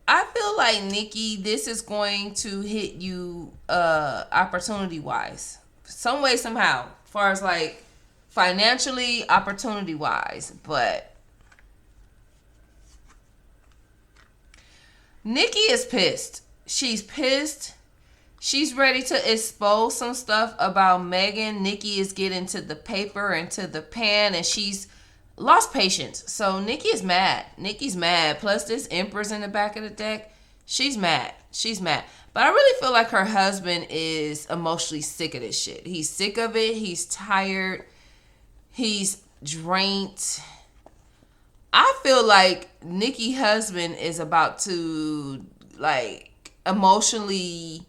I feel like Nicki, this is going to hit you opportunity-wise. Some way, somehow. As far as like financially, opportunity-wise. But Nicki is pissed. She's pissed. She's ready to expose some stuff about Megan. Nicki is getting to the paper and to the pan, and she's lost patience. So Nicki is mad. Nicki's mad. Plus this Empress in the back of the deck. She's mad. But I really feel like her husband is emotionally sick of this shit. He's sick of it. He's tired. He's drained. I feel like Nicki's husband is about to like emotionally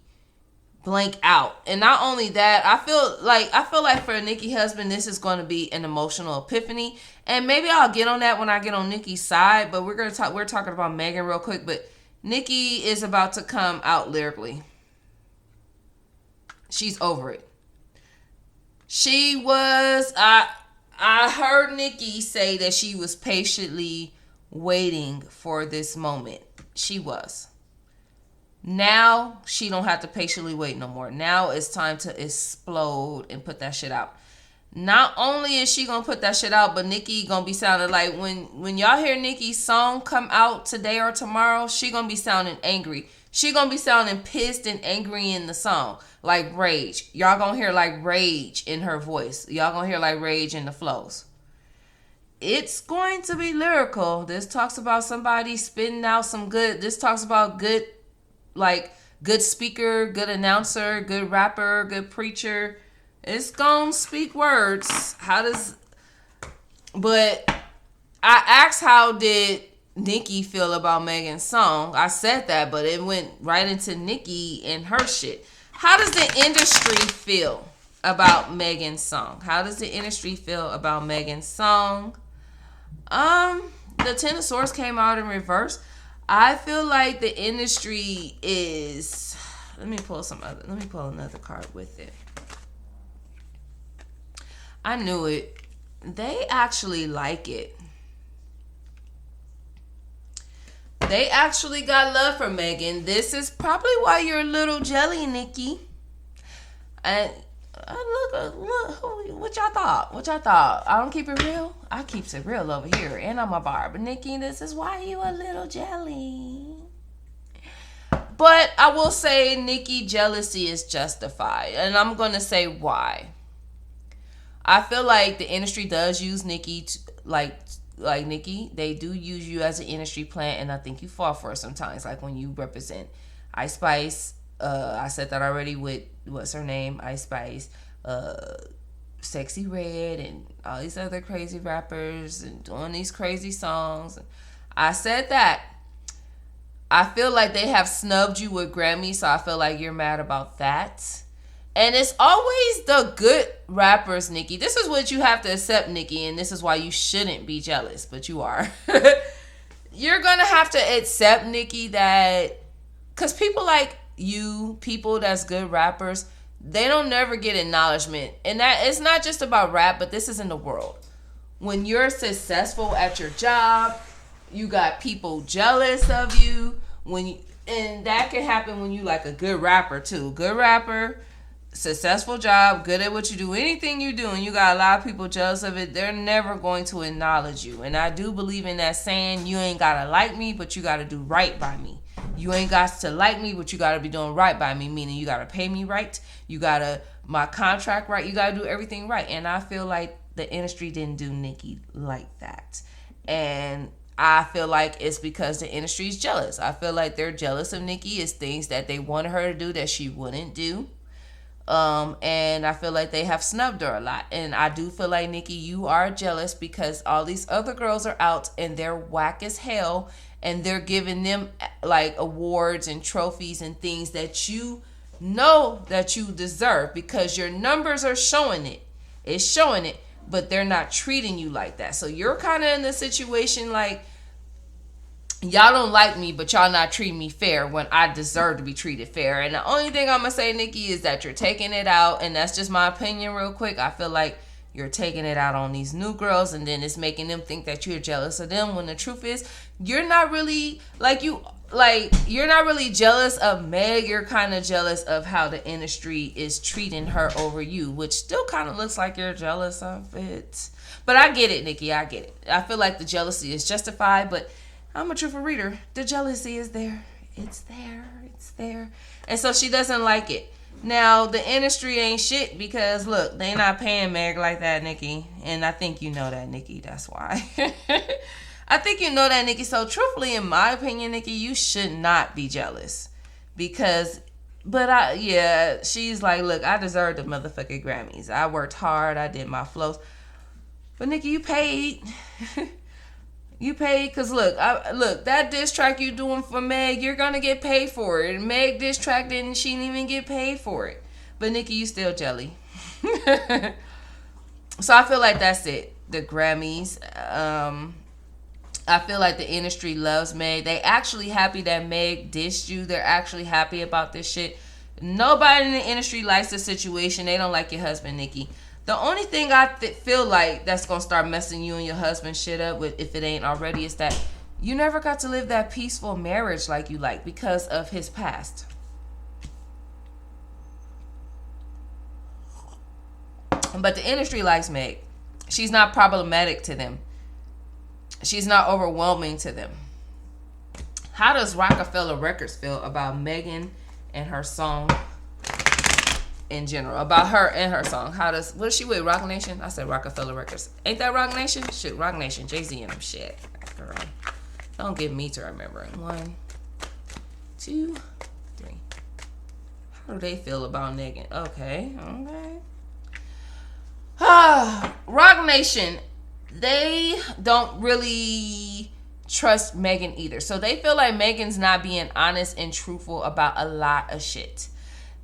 blank out. And not only that, I feel like for Nicki's husband, this is going to be an emotional epiphany. And maybe I'll get on that when I get on Nicki's side. But we're talking about Megan real quick. But Nicki is about to come out lyrically. She's over it. She was. I heard Nicki say that she was patiently waiting for this moment. She was. Now she don't have to patiently wait no more. Now it's time to explode and put that shit out. Not only is she gonna put that shit out, but Nicki gonna be sounding like when y'all hear Nicki's song come out today or tomorrow, she gonna be sounding angry. She gonna be sounding pissed and angry in the song, like rage. Y'all gonna hear like rage in her voice. Y'all gonna hear like rage in the flows. It's going to be lyrical. This talks about somebody spitting out some good. This talks about good, like good speaker, good announcer, good rapper, good preacher. It's gonna speak words. But I asked how did Nicki feel about Megan's song. I said that, but it went right into Nicki and her shit. How does the industry feel about Megan's song? How does the industry feel about Megan's song? The Ten of Swords came out in reverse. I feel like the industry is. Let me pull another card with it. I knew it. They actually like it. They actually got love for Megan. This is probably why you're a little jelly, Nicki. And look, what y'all thought? What y'all thought? I don't keep it real. I keeps it real over here, and I'm a barb. But Nicki, this is why you a little jelly. But I will say, Nicki, jealousy is justified, and I'm gonna say why. I feel like the industry does use Nicki like Nicki. They do use you as an industry plant, and I think you fall for it sometimes. Like when you represent Ice Spice. I said that already with what's her name, Ice Spice, Sexy Red, and all these other crazy rappers and doing these crazy songs. I said that. I feel like they have snubbed you with Grammy, so I feel like you're mad about that. And it's always the good rappers, Nicki. This is what you have to accept, Nicki, and this is why you shouldn't be jealous, but you are. You're going to have to accept, Nicki, that because people like you, people that's good rappers, they don't never get acknowledgement. And that it's not just about rap, but this is in the world. When you're successful at your job, you got people jealous of you. And that can happen when you like a good rapper too. Good rapper, successful job, good at what you do, anything you do, and you got a lot of people jealous of it, they're never going to acknowledge you. And I do believe in that saying, you ain't gotta like me, but you gotta do right by me. You ain't got to like me, but you gotta be doing right by me, meaning you gotta pay me right, you gotta my contract right, you gotta do everything right. And I feel like the industry didn't do Nicki like that. And I feel like it's because the industry is jealous. I feel like they're jealous of Nicki. It's things that they wanted her to do that she wouldn't do. And I feel like they have snubbed her a lot. And I do feel like, Nicki, you are jealous because all these other girls are out and they're whack as hell, and they're giving them like awards and trophies and things that you know that you deserve because your numbers are showing it. It's showing it, but they're not treating you like that. So you're kind of in the situation like, y'all don't like me, but y'all not treating me fair when I deserve to be treated fair. And the only thing I'm going to say, Nicki, is that you're taking it out. And that's just my opinion real quick. I feel like you're taking it out on these new girls. And then it's making them think that you're jealous of them. When the truth is, you're not really you're not really jealous of Meg. You're kind of jealous of how the industry is treating her over you, which still kind of looks like you're jealous of it. But I get it, Nicki. I get it. I feel like the jealousy is justified, but I'm a truthful reader. The jealousy is there. It's there. It's there. And so she doesn't like it. Now, the industry ain't shit because, look, they not paying Meg like that, Nicki. And I think you know that, Nicki. That's why. I think you know that, Nicki. So, truthfully, in my opinion, Nicki, you should not be jealous. Because, she's like, look, I deserve the motherfucking Grammys. I worked hard. I did my flows. But, Nicki, you paid. You paid because look, that diss track you doing for Meg, you're gonna get paid for it. Meg diss track she didn't even get paid for it. But Nicki, you still jelly. So I feel like that's it. The Grammys. I feel like the industry loves Meg. They actually happy that Meg dissed you. They're actually happy about this shit. Nobody in the industry likes the situation. They don't like your husband, Nicki. The only thing I feel like that's going to start messing you and your husband shit up with, if it ain't already, is that you never got to live that peaceful marriage like you like because of his past. But the industry likes Meg. She's not problematic to them. She's not overwhelming to them. How does Rockefeller Records feel about Megan and her song in general? About her and her song. What is she with? Rock Nation? I said Rockefeller Records. Ain't that Rock Nation? Shit, Rock Nation. Jay-Z and them shit. Girl. Don't get me to remembering. 1, 2, 3. How do they feel about Megan? Okay. Rock Nation, they don't really trust Megan either. So they feel like Megan's not being honest and truthful about a lot of shit.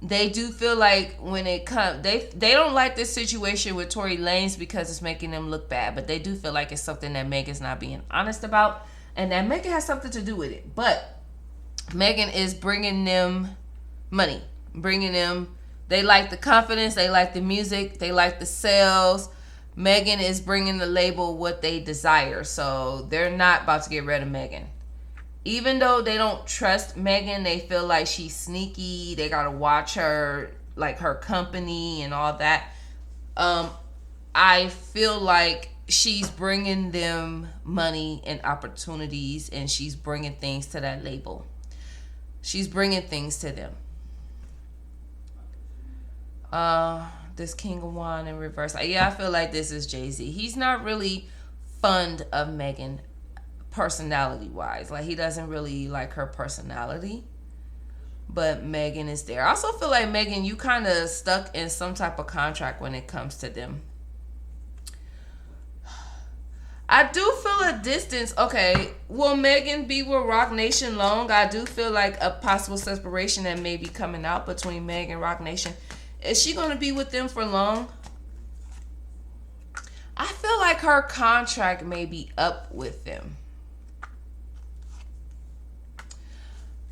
They do feel like when it comes, they don't like this situation with Tory Lanez because it's making them look bad. But they do feel like it's something that Megan's not being honest about. And that Megan has something to do with it. But Megan is bringing them money. They like the confidence. They like the music. They like the sales. Megan is bringing the label what they desire. So they're not about to get rid of Megan. Even though they don't trust Megan, they feel like she's sneaky. They got to watch her, like her company and all that. I feel like she's bringing them money and opportunities, and she's bringing things to that label. She's bringing things to them. This King of Wand in reverse. Yeah, I feel like this is Jay-Z. He's not really fond of Megan personality-wise. Like, he doesn't really like her personality. But Megan is there. I also feel like, Megan, you kind of stuck in some type of contract when it comes to them. I do feel a distance. Okay, will Megan be with Rock Nation long? I do feel like a possible separation that may be coming out between Meg and Rock Nation. Is she going to be with them for long? I feel like her contract may be up with them.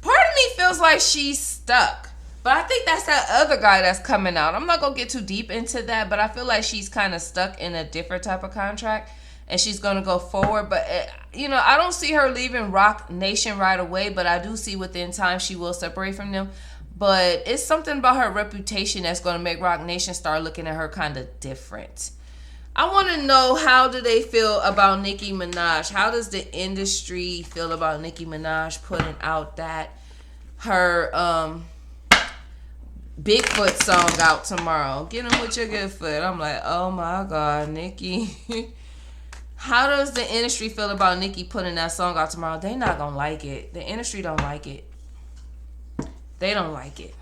Part of me feels like she's stuck. But I think that's that other guy that's coming out. I'm not going to get too deep into that, but I feel like she's kind of stuck in a different type of contract. And she's going to go forward. But, I don't see her leaving Rock Nation right away. But I do see within time she will separate from them. But it's something about her reputation that's going to make Rock Nation start looking at her kind of different. I want to know, how do they feel about Nicki Minaj? How does the industry feel about Nicki Minaj putting out that her Bigfoot song out tomorrow? Get him with your good foot. I'm like, oh my God, Nicki. How does the industry feel about Nicki putting that song out tomorrow? They not going to like it. The industry don't like it. They don't like it.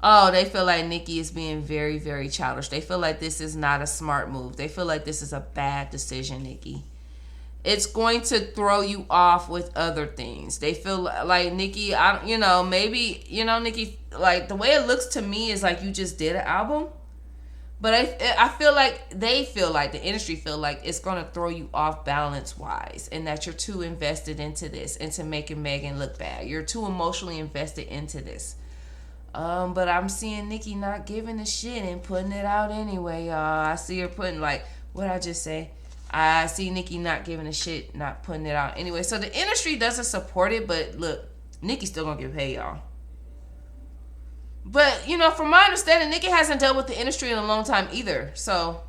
Oh, they feel like Nicki is being very, very childish. They feel like this is not a smart move. They feel like this is a bad decision, Nicki. It's going to throw you off with other things. They feel like Nicki, Nicki, like the way it looks to me is like you just did an album. But I feel like the industry feel like it's going to throw you off balance-wise, and that you're too invested into this, into making Megan look bad. You're too emotionally invested into this. But I'm seeing Nicki not giving a shit and putting it out anyway, y'all. I see her putting, what I just say? I see Nicki not giving a shit, not putting it out anyway. So the industry doesn't support it, but look, Nicki's still going to get paid, y'all. But, from my understanding, Nicki hasn't dealt with the industry in a long time either. So,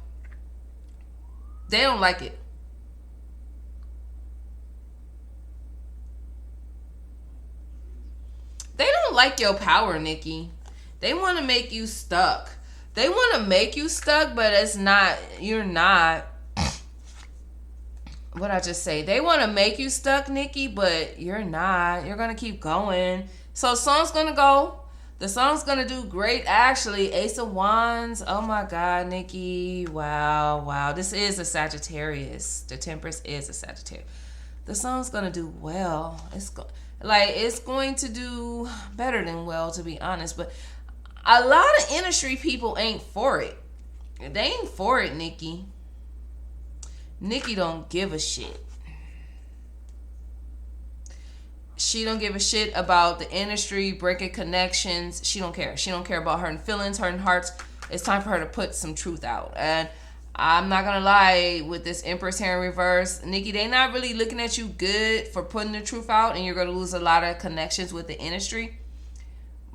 they don't like it. They don't like your power, Nicki. They want to make you stuck. They want to make you stuck, but you're not. What I just say? They want to make you stuck, Nicki, but you're not. You're going to keep going. So, the song's going to go. The song's going to do great, actually. Ace of Wands. Oh, my God, Nicki. Wow. This is a Sagittarius. The Temperance is a Sagittarius. The song's going to do well. It's going to do better than well, to be honest. But a lot of industry people ain't for it. They ain't for it, Nicki. Nicki don't give a shit. She don't give a shit about the industry, breaking connections. She don't care. She don't care about hurting feelings, hurting hearts. It's time for her to put some truth out. And I'm not going to lie, with this Empress here in reverse, Nicki, they not really looking at you good for putting the truth out, and you're going to lose a lot of connections with the industry.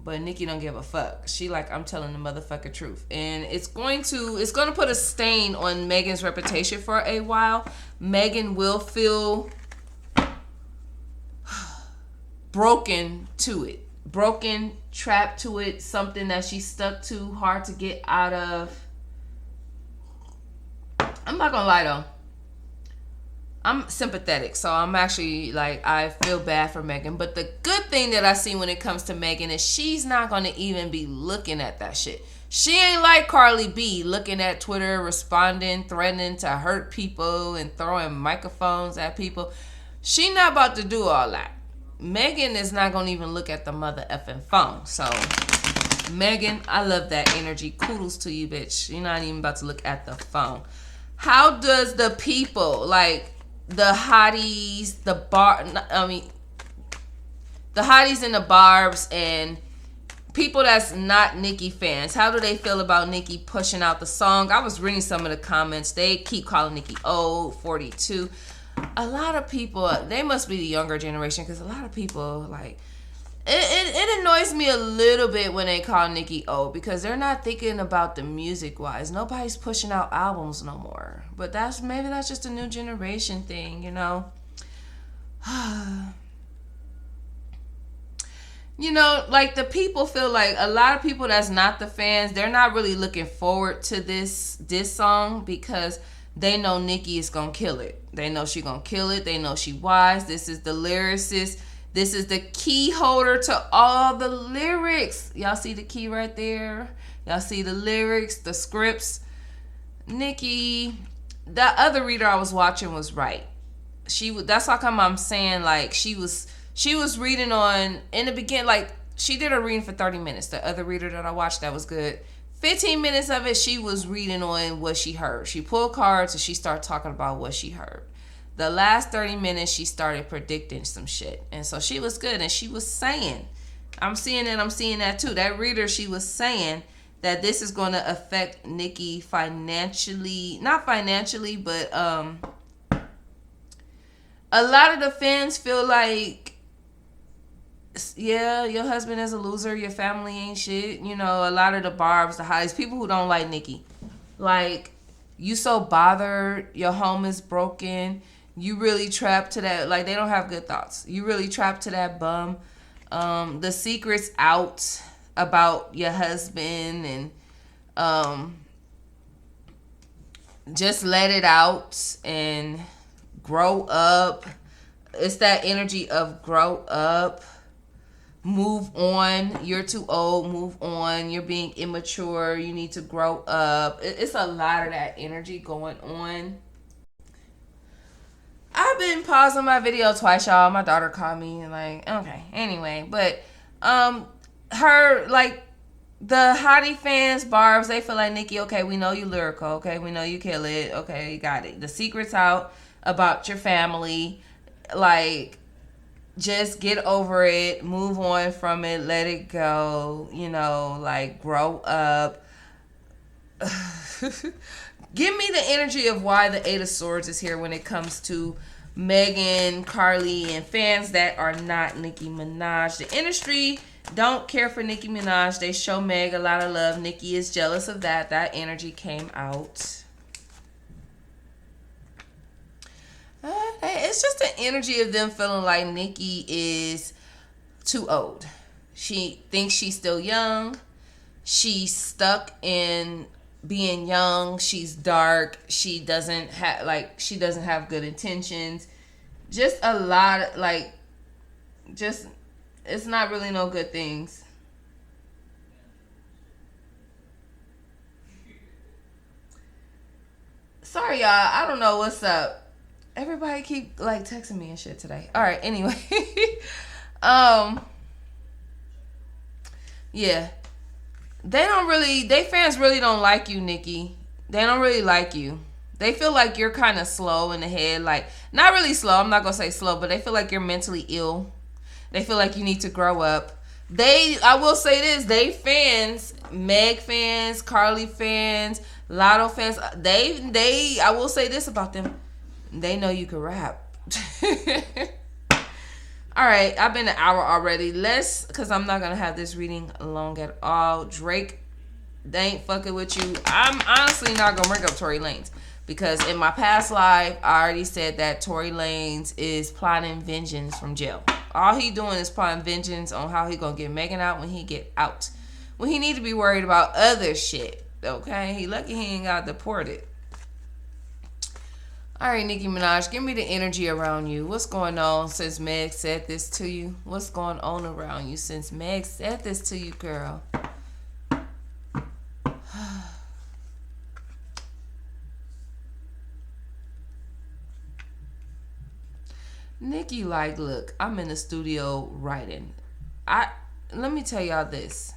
But Nicki don't give a fuck. She like, I'm telling the motherfucking truth. And it's going to put a stain on Megan's reputation for a while. Megan will feel broken to it. Broken, trapped to it, something that she's stuck to, hard to get out of. I'm not gonna lie though. I'm sympathetic, so I'm actually like, I feel bad for Megan. But the good thing that I see when it comes to Megan is she's not gonna even be looking at that shit. She ain't like Carly B, looking at Twitter, responding, threatening to hurt people and throwing microphones at people. She not about to do all that. Megan is not gonna even look at the mother effing phone. So Megan, I love that energy. Kudos to you, bitch. You're not even about to look at the phone. How does the people, like the hotties, the hotties and the barbs and people that's not Nicki fans, how do they feel about Nicki pushing out the song? I was reading some of the comments. They keep calling Nicki old, 42. A lot of people, they must be the younger generation, because a lot of people, like, it annoys me a little bit when they call Nicki old, because they're not thinking about the music wise. Nobody's pushing out albums no more. But maybe that's just a new generation thing, you know. You know, like the people feel like a lot of people that's not the fans, they're not really looking forward to this song, because they know Nicki is gonna kill it. They know she gonna kill it. They know she wise. This is the lyricist. This is the key holder to all the lyrics. Y'all see the key right there? Y'all see the lyrics, the scripts. Nicki, that other reader I was watching was right. That's how come I'm saying, like, she was reading on, in the beginning, like, she did a reading for 30 minutes. The other reader that I watched, that was good. 15 minutes of it, she was reading on what she heard. She pulled cards and she started talking about what she heard. The last 30 minutes, she started predicting some shit. And so she was good. And she was saying, I'm seeing that too. That reader, she was saying that this is going to affect Nicki financially. Not financially, but a lot of the fans feel like, yeah, your husband is a loser. Your family ain't shit. You know, a lot of the barbs, the highs, people who don't like Nicki. Like, you so bothered. Your home is broken. You really trapped to that. Like, they don't have good thoughts. You really trapped to that bum. The secret's out about your husband, and just let it out and grow up. It's that energy of grow up. Move on. You're too old. Move on. You're being immature. You need to grow up. It's a lot of that energy going on. I've been pausing my video twice, y'all. My daughter called me and like, okay. Anyway, but her, like, the hottie fans, barbs, they feel like, Nicki, okay, we know you lyrical. Okay, we know you kill it. Okay, you got it. The secret's out about your family. Like, just get over it, move on from it, let it go, you know, like, grow up. Give me the energy of why the Eight of Swords is here when it comes to Megan, Carly, and fans that are not Nicki Minaj. The industry don't care for Nicki Minaj. They show Meg a lot of love. Nicki is jealous of that. That energy came out. It's just the energy of them feeling like Nicki is too old. She thinks she's still young. She's stuck in being young. She's dark. She doesn't have good intentions. Just a lot of, like, just, it's not really no good things. Sorry, y'all. I don't know what's up. Everybody keep, like, texting me and shit today. All right, anyway. Yeah. They fans really don't like you, Nicki. They don't really like you. They feel like you're kind of slow in the head. Like, not really slow. I'm not going to say slow, but they feel like you're mentally ill. They feel like you need to grow up. I will say this, they fans, Meg fans, Carly fans, Lotto fans, I will say this about them. They know you can rap. All right, I've been an hour already. Because I'm not gonna have this reading long at all. Drake, they ain't fucking with you. I'm honestly not gonna bring up Tory Lanez because in my past life, I already said that Tory Lanez is plotting vengeance from jail. All he doing is plotting vengeance on how he gonna get Megan out when he get out. When he need to be worried about other shit. Okay, he lucky he ain't got deported. All right, Nicki Minaj, give me the energy around you. What's going on since Meg said this to you? What's going on around you since Meg said this to you, girl? Nicki, like, look, I'm in the studio writing. Let me tell y'all this.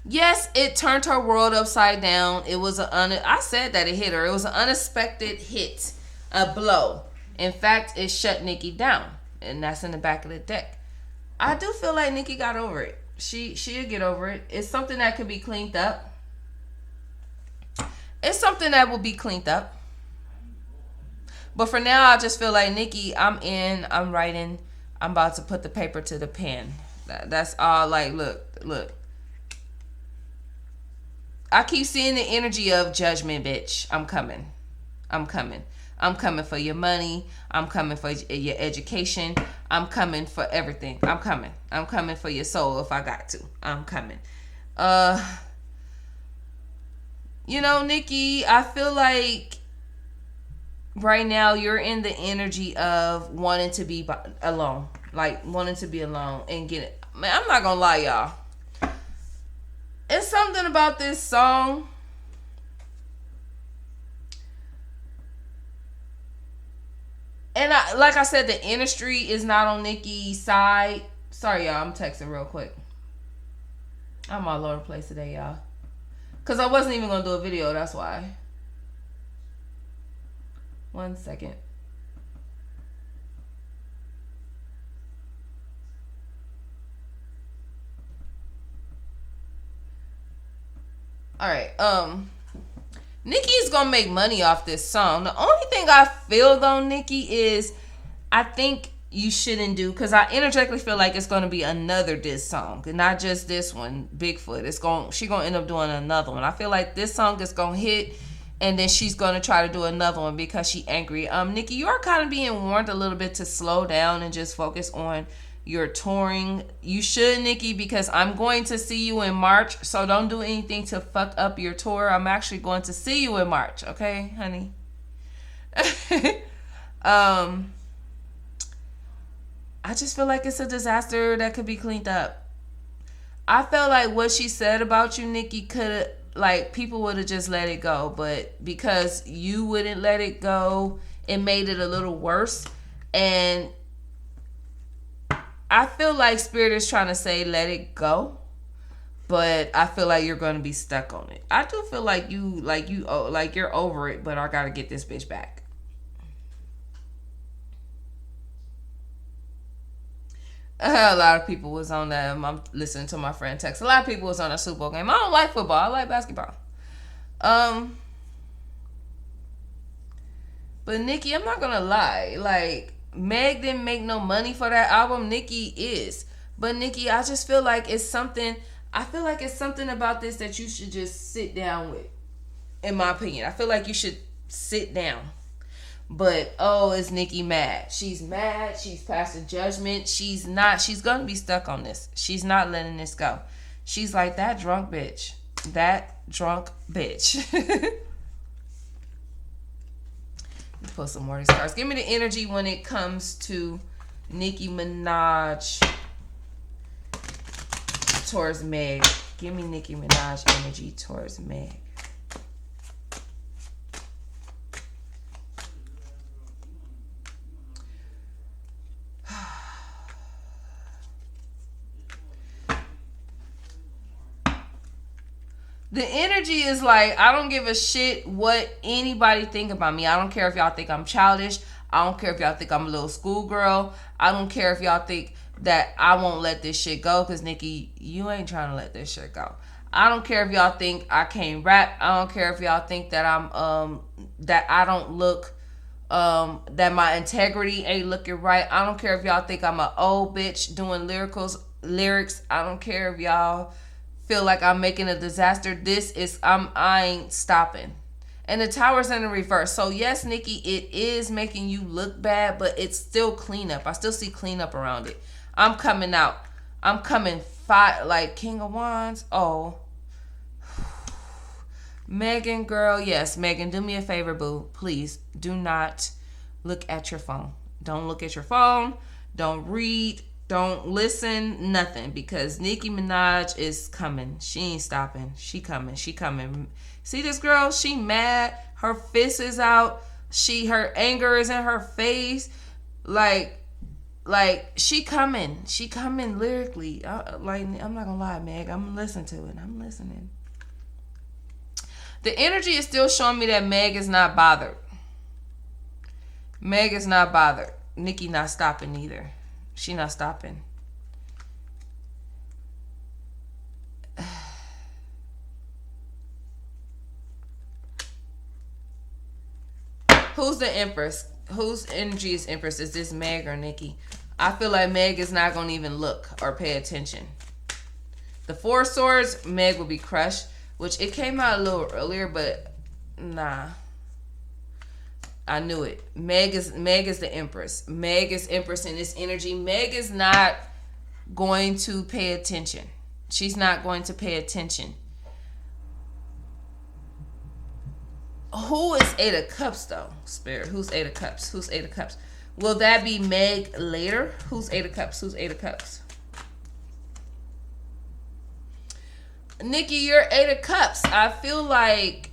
Yes, it turned her world upside down. It was I said that it hit her. It was an unexpected hit, a blow. In fact, it shut Nicki down, and that's in the back of the deck. I do feel like Nicki got over it. She'll get over it. It's something that could be cleaned up. It's something that will be cleaned up. But for now, I just feel like Nicki, I'm writing. I'm about to put the paper to the pen. That's all. Like, look. I keep seeing the energy of judgment, bitch. I'm coming. I'm coming for your money. I'm coming for your education. I'm coming for everything. I'm coming for your soul if I got to. I'm coming. Nicki, I feel like right now you're in the energy of wanting to be alone. Like, wanting to be alone and get it. Man, I'm not gonna lie, y'all. It's something about this song. And like I said, the industry is not on Nicki's side. Sorry, y'all. I'm texting real quick. I'm all over the place today, y'all. Because I wasn't even going to do a video. That's why. 1 second. All right. Nicki's gonna make money off this song. The only thing I feel though, Nicki, is I think you shouldn't do, because I energetically feel like it's gonna be another diss song, and not just this one, Bigfoot. She gonna end up doing another one. I feel like this song is gonna hit, and then she's gonna try to do another one because she angry. Nicki, you are kind of being warned a little bit to slow down and just focus on your touring. You should, Nicki, because I'm going to see you in March. So don't do anything to fuck up your tour. I'm actually going to see you in March. Okay, honey? I just feel like it's a disaster that could be cleaned up. I felt like what she said about you, Nicki, could, like, people would have just let it go. But because you wouldn't let it go, it made it a little worse. And I feel like Spirit is trying to say let it go, but I feel like you're going to be stuck on it. I do feel like you're over it, but I got to get this bitch back. A lot of people was on that. I'm listening to my friend text. A lot of people was on a Super Bowl game. I don't like football. I like basketball. But Nicki, I'm not gonna lie. Like, Meg didn't make no money for that album. Nicki is. But Nicki, I just feel like it's something. I feel like it's something about this that you should just sit down with. In my opinion, I feel like you should sit down. But is Nicki mad? She's mad. She's passing judgment. She's not. She's gonna be stuck on this. She's not letting this go. She's like that drunk bitch. That drunk bitch. Put some more of these cards. Give me the energy when it comes to Nicki Minaj towards Meg. Give me Nicki Minaj energy towards Meg. The energy is like, I don't give a shit what anybody think about me. I don't care if y'all think I'm childish. I don't care if y'all think I'm a little schoolgirl. I don't care if y'all think that I won't let this shit go, because Nicki, you ain't trying to let this shit go. I don't care if y'all think I can't rap. I don't care if y'all think that I'm that I don't look That my integrity ain't looking right. I don't care if y'all think I'm an old bitch doing lyrics. I don't care if y'all feel like I'm making a disaster. I ain't stopping. And the tower's in the reverse. So yes, Nicki, it is making you look bad, but it's still cleanup. I still see cleanup around it. I'm coming out. I'm coming like King of Wands. Oh, Megan, girl, yes, Megan, do me a favor, boo. Please do not look at your phone. Don't look at your phone. Don't read. Don't listen. Nothing. Because Nicki Minaj is coming. She ain't stopping. She coming. She coming. See this girl? She mad. Her fist is out. Her anger is in her face. Like she coming. She coming lyrically. I'm not gonna lie, Meg. I'm listening to it. I'm listening. The energy is still showing me that Meg is not bothered. Meg is not bothered. Nicki not stopping either. She not stopping. Who's the Empress? Whose energy is Empress? Is this Meg or Nicki? I feel like Meg is not going to even look or pay attention. The Four of Swords, Meg will be crushed. Which it came out a little earlier, but nah. I knew it. Meg is the Empress. Meg is Empress in this energy. Meg is not going to pay attention. She's not going to pay attention. Who is Eight of Cups though? Spirit. Who's Eight of Cups? Who's Eight of Cups? Will that be Meg later? Who's Eight of Cups? Who's Eight of Cups? Nicki, you're Eight of Cups. I feel like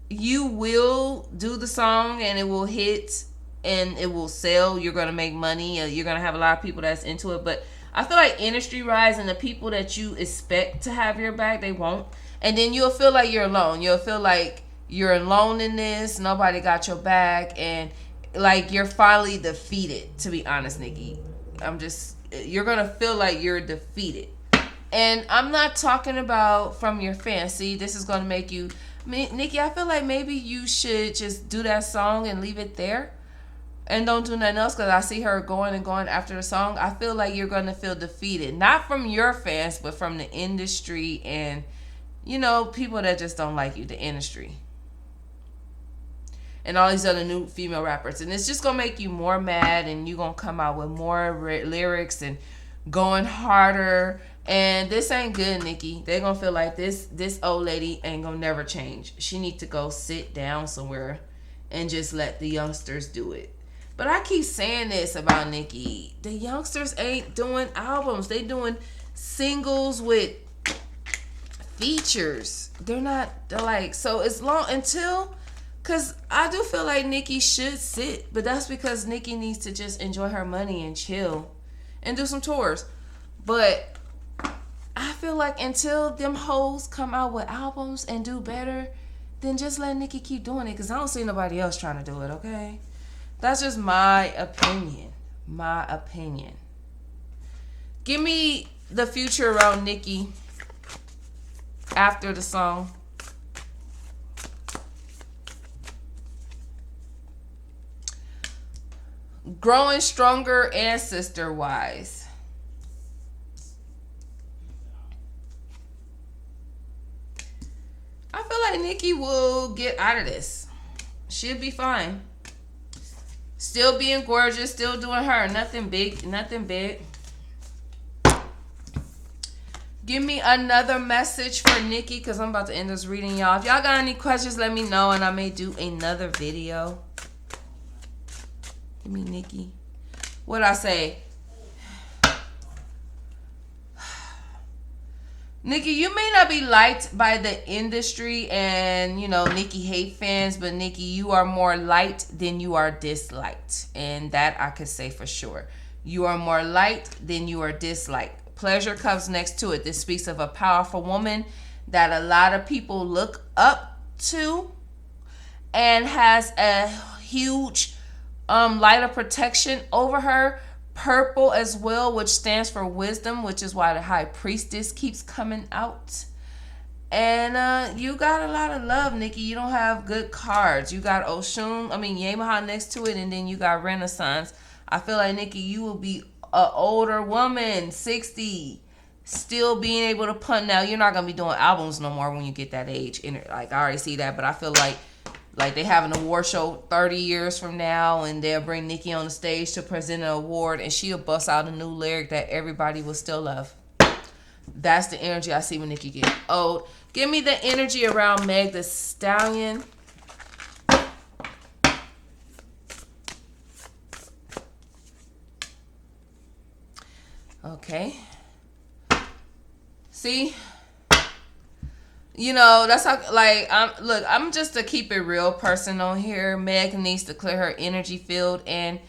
you will do the song and it will hit and it will sell. You're going to make money. You're going to have a lot of people that's into it. But I feel like industry-wise and the people that you expect to have your back, they won't. And then you'll feel like you're alone. You'll feel like you're alone in this. Nobody got your back. And like you're finally defeated, to be honest, Nicki. You're going to feel like you're defeated. And I'm not talking about from your fans. See, this is going to make you... Nicki, I feel like maybe you should just do that song and leave it there. And don't do nothing else because I see her going and going after the song. I feel like you're going to feel defeated. Not from your fans, but from the industry and, people that just don't like you. The industry. And all these other new female rappers. And it's just going to make you more mad and you're going to come out with more lyrics and going harder. And this ain't good, Nicki. They're going to feel like this old lady ain't going to never change. She need to go sit down somewhere and just let the youngsters do it. But I keep saying this about Nicki. The youngsters ain't doing albums. They doing singles with features. They're like, so it's long until... Because I do feel like Nicki should sit. But that's because Nicki needs to just enjoy her money and chill. And do some tours. But... I feel like until them hoes come out with albums and do better, then just let Nicki keep doing it. Because I don't see nobody else trying to do it, okay? That's just my opinion. My opinion. Give me the future around Nicki after the song. Growing stronger ancestor-wise. I feel like Nicki will get out of this. She'll be fine. Still being gorgeous, still doing her. Nothing big, nothing big. Give me another message for Nicki because I'm about to end this reading, y'all. If y'all got any questions, let me know and I may do another video. Give me Nicki. What'd I say? Nicki, you may not be liked by the industry and, Nicki hate fans, but Nicki, you are more liked than you are disliked. And that I could say for sure. You are more liked than you are disliked. Pleasure comes next to it. This speaks of a powerful woman that a lot of people look up to and has a huge light of protection over her. Purple as well, which stands for wisdom, which is why the high priestess keeps coming out. And you got a lot of love, Nicki. You don't have good cards. You got Yamaha next to it, and then you got Renaissance. I feel like, Nicki, you will be an older woman, 60, still being able to punt. Now, you're not going to be doing albums no more when you get that age. Like, I already see that, but I feel like they have an award show 30 years from now, and they'll bring Nicki on the stage to present an award, and she'll bust out a new lyric that everybody will still love. That's the energy I see when Nicki get old. Give me the energy around Meg the Stallion. Okay. See? You know, that's how, like, I'm just a keep it real person on here. Meg needs to clear her energy field, and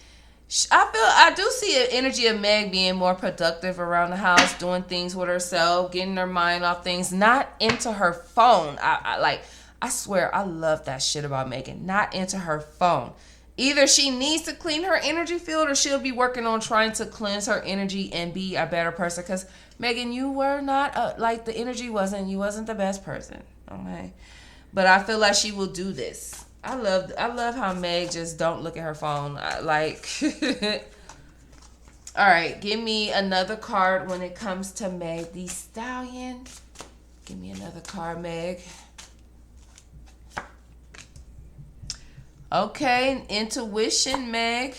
I do see an energy of Meg being more productive around the house, doing things with herself, getting her mind off things, not into her phone. I swear, I love that shit about Megan. Not into her phone. Either she needs to clean her energy field, or she'll be working on trying to cleanse her energy and be a better person. Because Megan, you were not the energy you wasn't the best person. Okay, but I feel like she will do this. I love how Meg just don't look at her phone. All right, give me another card when it comes to Meg the Stallion. Give me another card, Meg. Okay, intuition, Meg.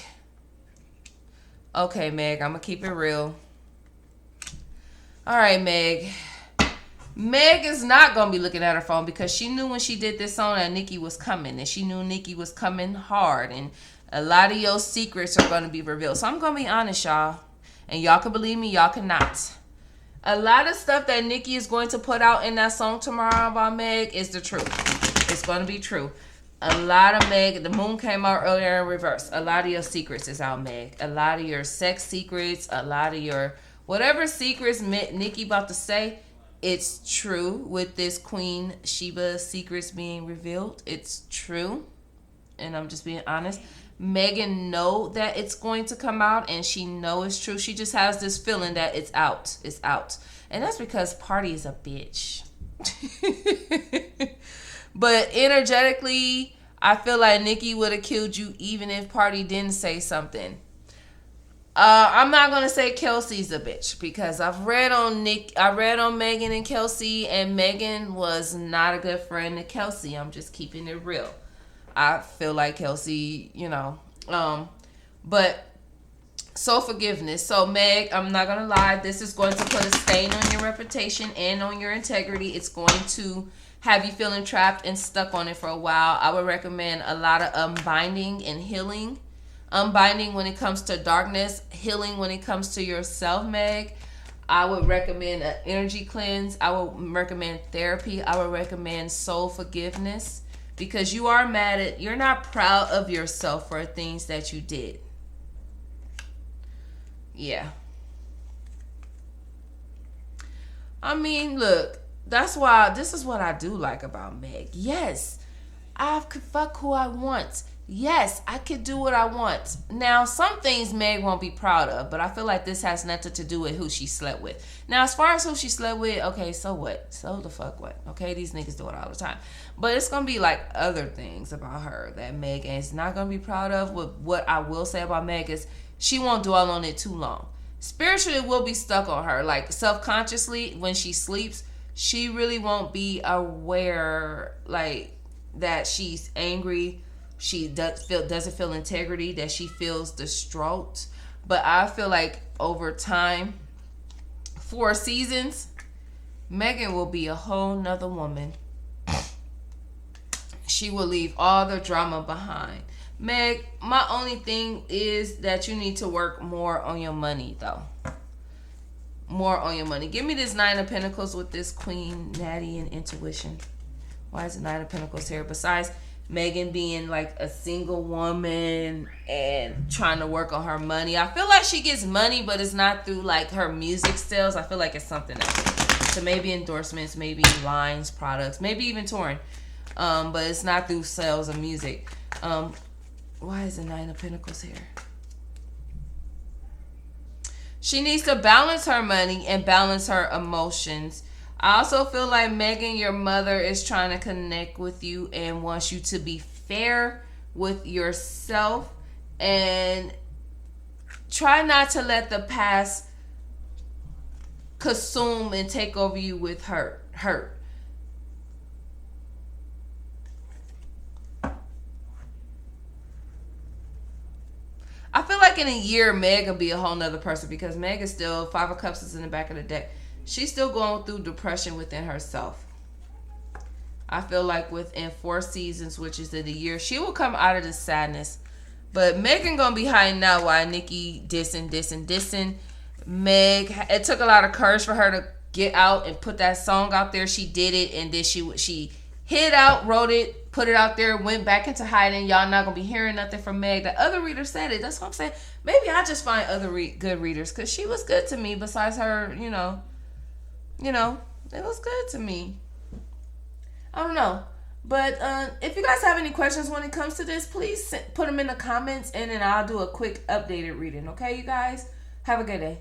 Okay, Meg, I'm going to keep it real. All right, Meg. Meg is not going to be looking at her phone, because she knew when she did this song that Nicki was coming. And she knew Nicki was coming hard. And a lot of your secrets are going to be revealed. So I'm going to be honest, y'all. And y'all can believe me, y'all cannot. A lot of stuff that Nicki is going to put out in that song tomorrow about Meg is the truth. It's going to be true. A lot of Meg, the moon came out earlier in reverse. A lot of your secrets is out, Meg. A lot of your sex secrets, a lot of your whatever secrets Nicki about to say, it's true with this Queen Sheba secrets being revealed. It's true. And I'm just being honest. Megan know that it's going to come out, and she know it's true. She just has this feeling that it's out. It's out. And that's because Party is a bitch. But energetically, I feel like Nicki would have killed you even if Party didn't say something. I'm not gonna say Kelsey's a bitch, because I've read on Megan and Kelsey, and Megan was not a good friend to Kelsey. I'm just keeping it real. I feel like Kelsey, but so forgiveness. So Meg, I'm not gonna lie, this is going to put a stain on your reputation and on your integrity. It's going to have you feeling trapped and stuck on it for a while. I would recommend a lot of unbinding and healing. Unbinding when it comes to darkness, healing when it comes to yourself, Meg. I would recommend an energy cleanse. I would recommend therapy. I would recommend soul forgiveness, because you are you're not proud of yourself for things that you did. Yeah. I mean, look, that's why this is what I do like about Meg. Yes, I could fuck who I want. Yes, I could do what I want. Now, some things Meg won't be proud of, but I feel like this has nothing to do with who she slept with. Now, as far as who she slept with, okay, so what? So the fuck what? Okay, these niggas do it all the time. But it's going to be like other things about her that Meg is not going to be proud of. What I will say about Meg is she won't dwell on it too long. Spiritually, it will be stuck on her. Like, self-consciously, when she sleeps, she really won't be aware, like, that she's angry. She doesn't feel integrity, that she feels distraught. But I feel like over time, 4 seasons, Megan will be a whole nother woman. She will leave all the drama behind. Meg, my only thing is that you need to work more on your money, though. More on your money. Give me this 9 of Pentacles with this Queen, Natty, and Intuition. Why is the 9 of Pentacles here? Besides Megan being like a single woman and trying to work on her money, I feel like she gets money, but it's not through like her music sales. I feel like it's something else. So maybe endorsements, maybe lines, products, maybe even touring. But it's not through sales of music. Why is the 9 of Pentacles here? She needs to balance her money and balance her emotions. I also feel like Megan, your mother, is trying to connect with you and wants you to be fair with yourself and try not to let the past consume and take over you with hurt. I feel like in a year, Meg will be a whole nother person because Meg is still, Five of Cups is in the back of the deck. She's still going through depression within herself. I feel like within 4 seasons, which is in a year, she will come out of this sadness. But Megan gonna be hiding out while Nicki dissing. Meg, it took a lot of courage for her to get out and put that song out there. She did it, and then she hid out, wrote it, put it out there, went back into hiding. Y'all not gonna be hearing nothing from Meg. The other reader said it. That's what I'm saying. Maybe I just find other good readers because she was good to me. Besides her, you know, it was good to me. I don't know. But if you guys have any questions when it comes to this, please put them in the comments and then I'll do a quick updated reading. Okay, you guys? Have a good day.